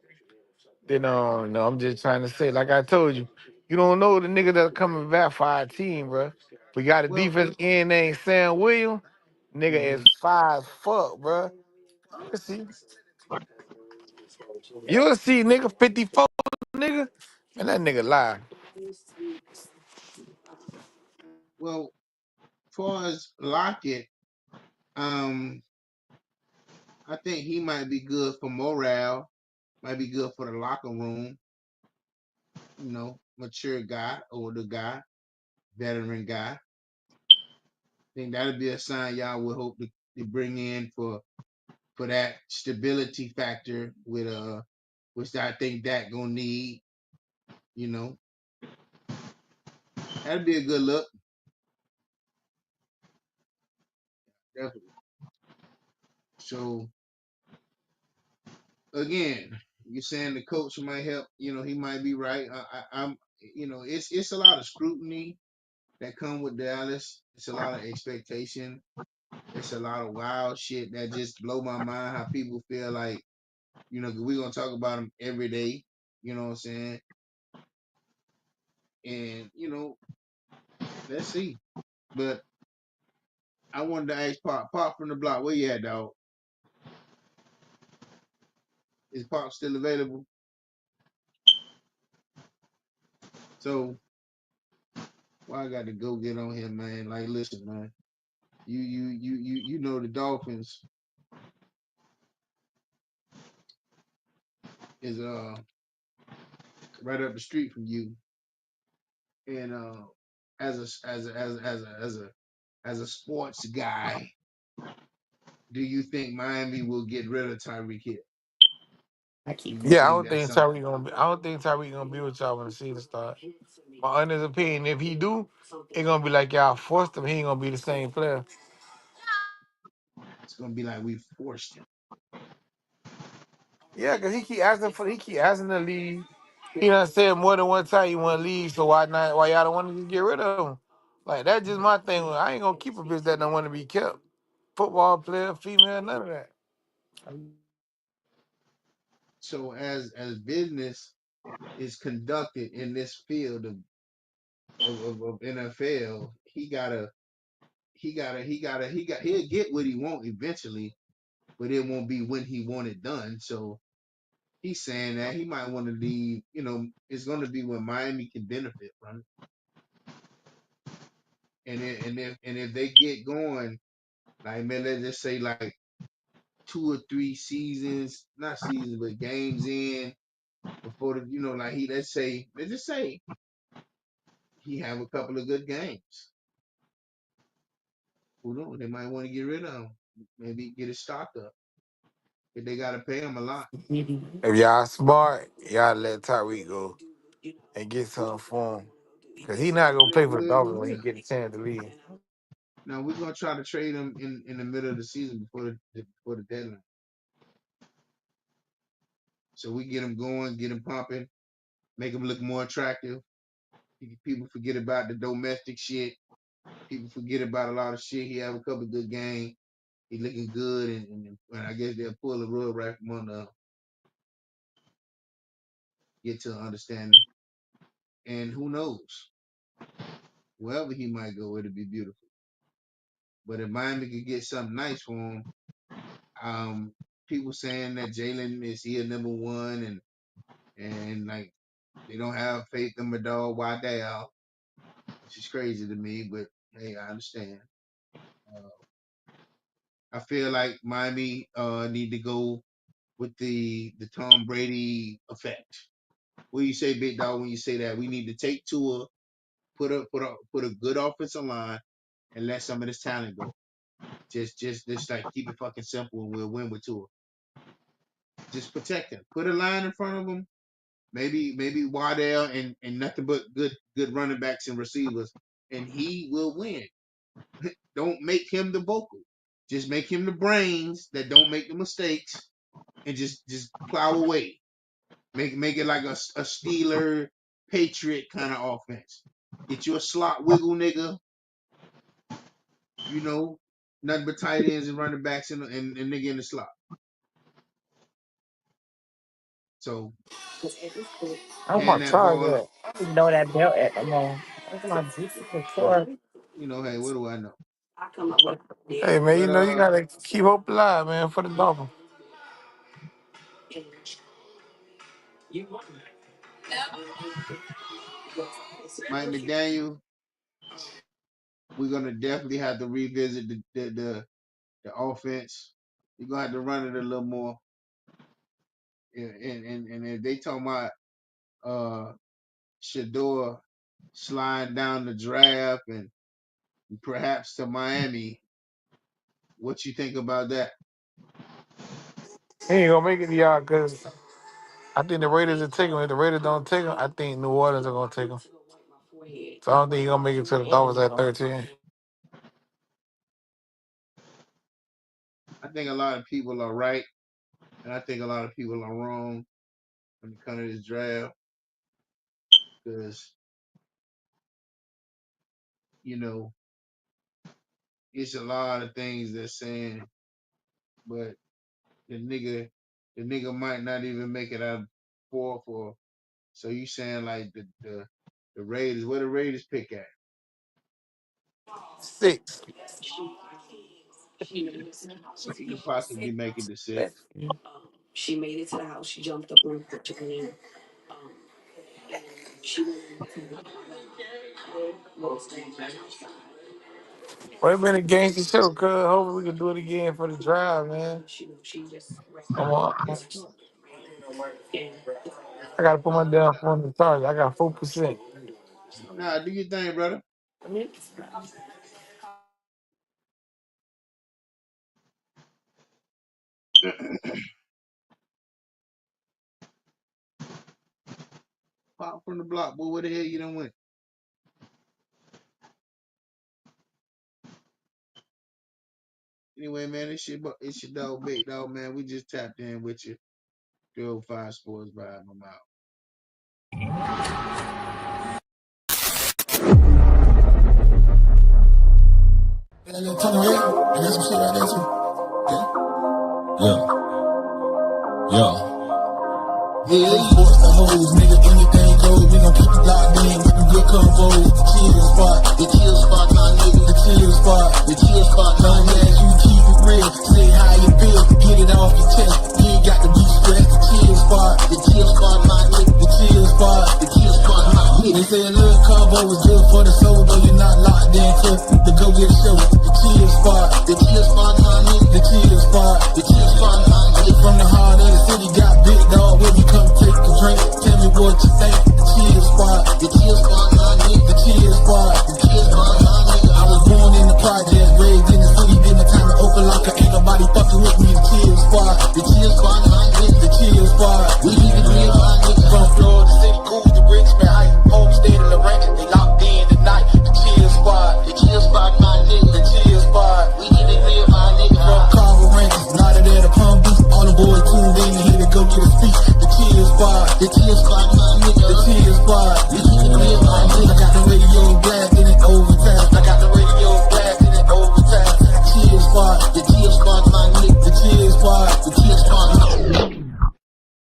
Then no, I'm just trying to say, like I told you, you don't know the nigga that's coming back for our team, bro. We got a Well, defense end named Sam Williams. Nigga is mhm. fine as fuck, bro. You'll see. You'll see, nigga, 54, nigga. Man, that nigga lie. Well, far as Lockett, I think he might be good for morale, might be good for the locker room. Mature guy, older guy, veteran guy. I think that'll be a sign y'all would hope to bring in for that stability factor with which I think that gonna need. You know, that'd be a good look. Definitely. So again, you're saying the coach might help. He might be right. I'm. It's a lot of scrutiny that come with Dallas. It's a lot of expectation. It's a lot of wild shit that just blow my mind. How people feel like, 'cause we're gonna talk about them every day. You know what I'm saying? And let's see. But I wanted to ask Pop from the block, where you at, dog? Is Pop still available? So why I got to go get on him, man? Like, listen, man. You know the Dolphins is right up the street from you, and as a sports guy, do you think Miami will get rid of Tyreek Hill? Do you Yeah, think that's something? I don't think Tyreek gonna be with y'all when the season starts. My honest opinion, if he do, it's gonna be like y'all forced him. He ain't gonna be the same player. It's gonna be like we forced him. Yeah, cause he keep asking to leave. He done said more than one time he want to leave. So why not? Why y'all don't want to just get rid of him? Like that's just my thing. I ain't gonna keep a bitch that don't want to be kept. Football player, female, none of that. So as business is conducted in this field of NFL, he'll get what he want eventually, but it won't be when he want it done. So he's saying that he might want to leave. It's going to be when Miami can benefit from it, and if they get going, like, man, let's just say like 2 or 3 seasons, not seasons, but games in before like let's just say he have a couple of good games. Who knows? They might want to get rid of him. Maybe get his stock up. If they got to pay him a lot. If y'all smart, y'all let Tyreek go and get something for him. Cause he not gonna Yeah, play for the we Dolphins when he will. get a chance to leave. Now we're gonna try to trade him in the middle of the season before the deadline. So we get him going, get him pumping, make him look more attractive. People forget about the domestic shit. People forget about a lot of shit. He have a couple good games. He looking good, and I guess they'll pull the rug right from under, get to an understanding. And who knows? Wherever he might go, it'll be beautiful. But if Miami could get something nice for him, um, people saying that Jalen is here number one, and like they don't have faith in my dog Waddell, which is crazy to me. But hey, I understand. Uh, I feel like Miami need to go with the Tom Brady effect. What do you say, Big Dog? When you say that, we need to take Tua, put a good offensive line, and let some of this talent go. Just like keep it fucking simple, and we'll win with Tua. Just protect him. Put a line in front of him. Maybe Waddell and nothing but good running backs and receivers, and he will win. Don't make him the vocal. Just make him the brains that don't make the mistakes, and just plow away. Make it like a Steeler Patriot kind of offense. Get you a slot wiggle nigga, you know, nothing but tight ends and running backs and nigga in the slot. So I'm hand gonna that charge ball, that. I don't even know that belt at the moment. That's my Jesus but for. hey, what do I know? Hey man, you But know you gotta keep hope alive, man, for the Dolphins. Mike McDaniel, we're gonna definitely have to revisit the offense. You're gonna have to run it a little more. And if they talking about Shador sliding down the draft and perhaps to Miami, what you think about that? He ain't gonna make it to y'all because I think the Raiders will take him. If the Raiders don't take him, I think New Orleans are gonna take him. So I don't think he's gonna make it to the Dolphins at 13. I think a lot of people are right, and I think a lot of people are wrong when it comes to this draft because you know it's a lot of things they're saying, but the nigga the nigga might not even make it out fourth or so you saying like the The Raiders, where the Raiders pick at? 6. So he could possibly make it to 6. She made it to the house. She jumped up on the chicken. And she went into the Well, it been a gangster show, cuz. Hopefully we can do it again for the drive, man. she just I'm on, I gotta put my damn phone in the charge. I got 4%. Nah, do your thing, brother. Pop from the block, boy. Where the hell you done went? Anyway, man, it's your dog, Big Dog, man. We just tapped in with you. 305 Sports Vibe. I'm out. That little tunnel here, and that's some shit right there too. Yeah. Sports the hoes, nigga, anything goes. We gon' keep it locked in with them good combos. The chill spot, my nigga. The chill spot, long as you keep it real. Say how you feel, get it off your chest. You ain't got to be stressed. The chill spot, my nigga. The chill spot, my nigga. They say a little combo is good for the soul, though you're not locked in to go get a show. The chill spot, my nigga. The chill spot, my nigga. From the heart of the city, got Big Dog with me, come take a drink. Tell me what you think. The chill spot, my nigga. The chill spot, my nigga. I was born in the project, raised in the city, then the time to open locker, ain't nobody fucking with me. The chill spot, my nigga. The chill spot, we need to be my nigga. From Florida City, cool to Richmond Heights, homestead in the ranch, they locked in tonight. The chill spot, my nigga. The chill spot, we need to be my nigga. From Carver Ranches, not there to Palm Beach, all the boys tuned in here to go get a speech. The chill spot, my nigga. The chill spot, we need to be my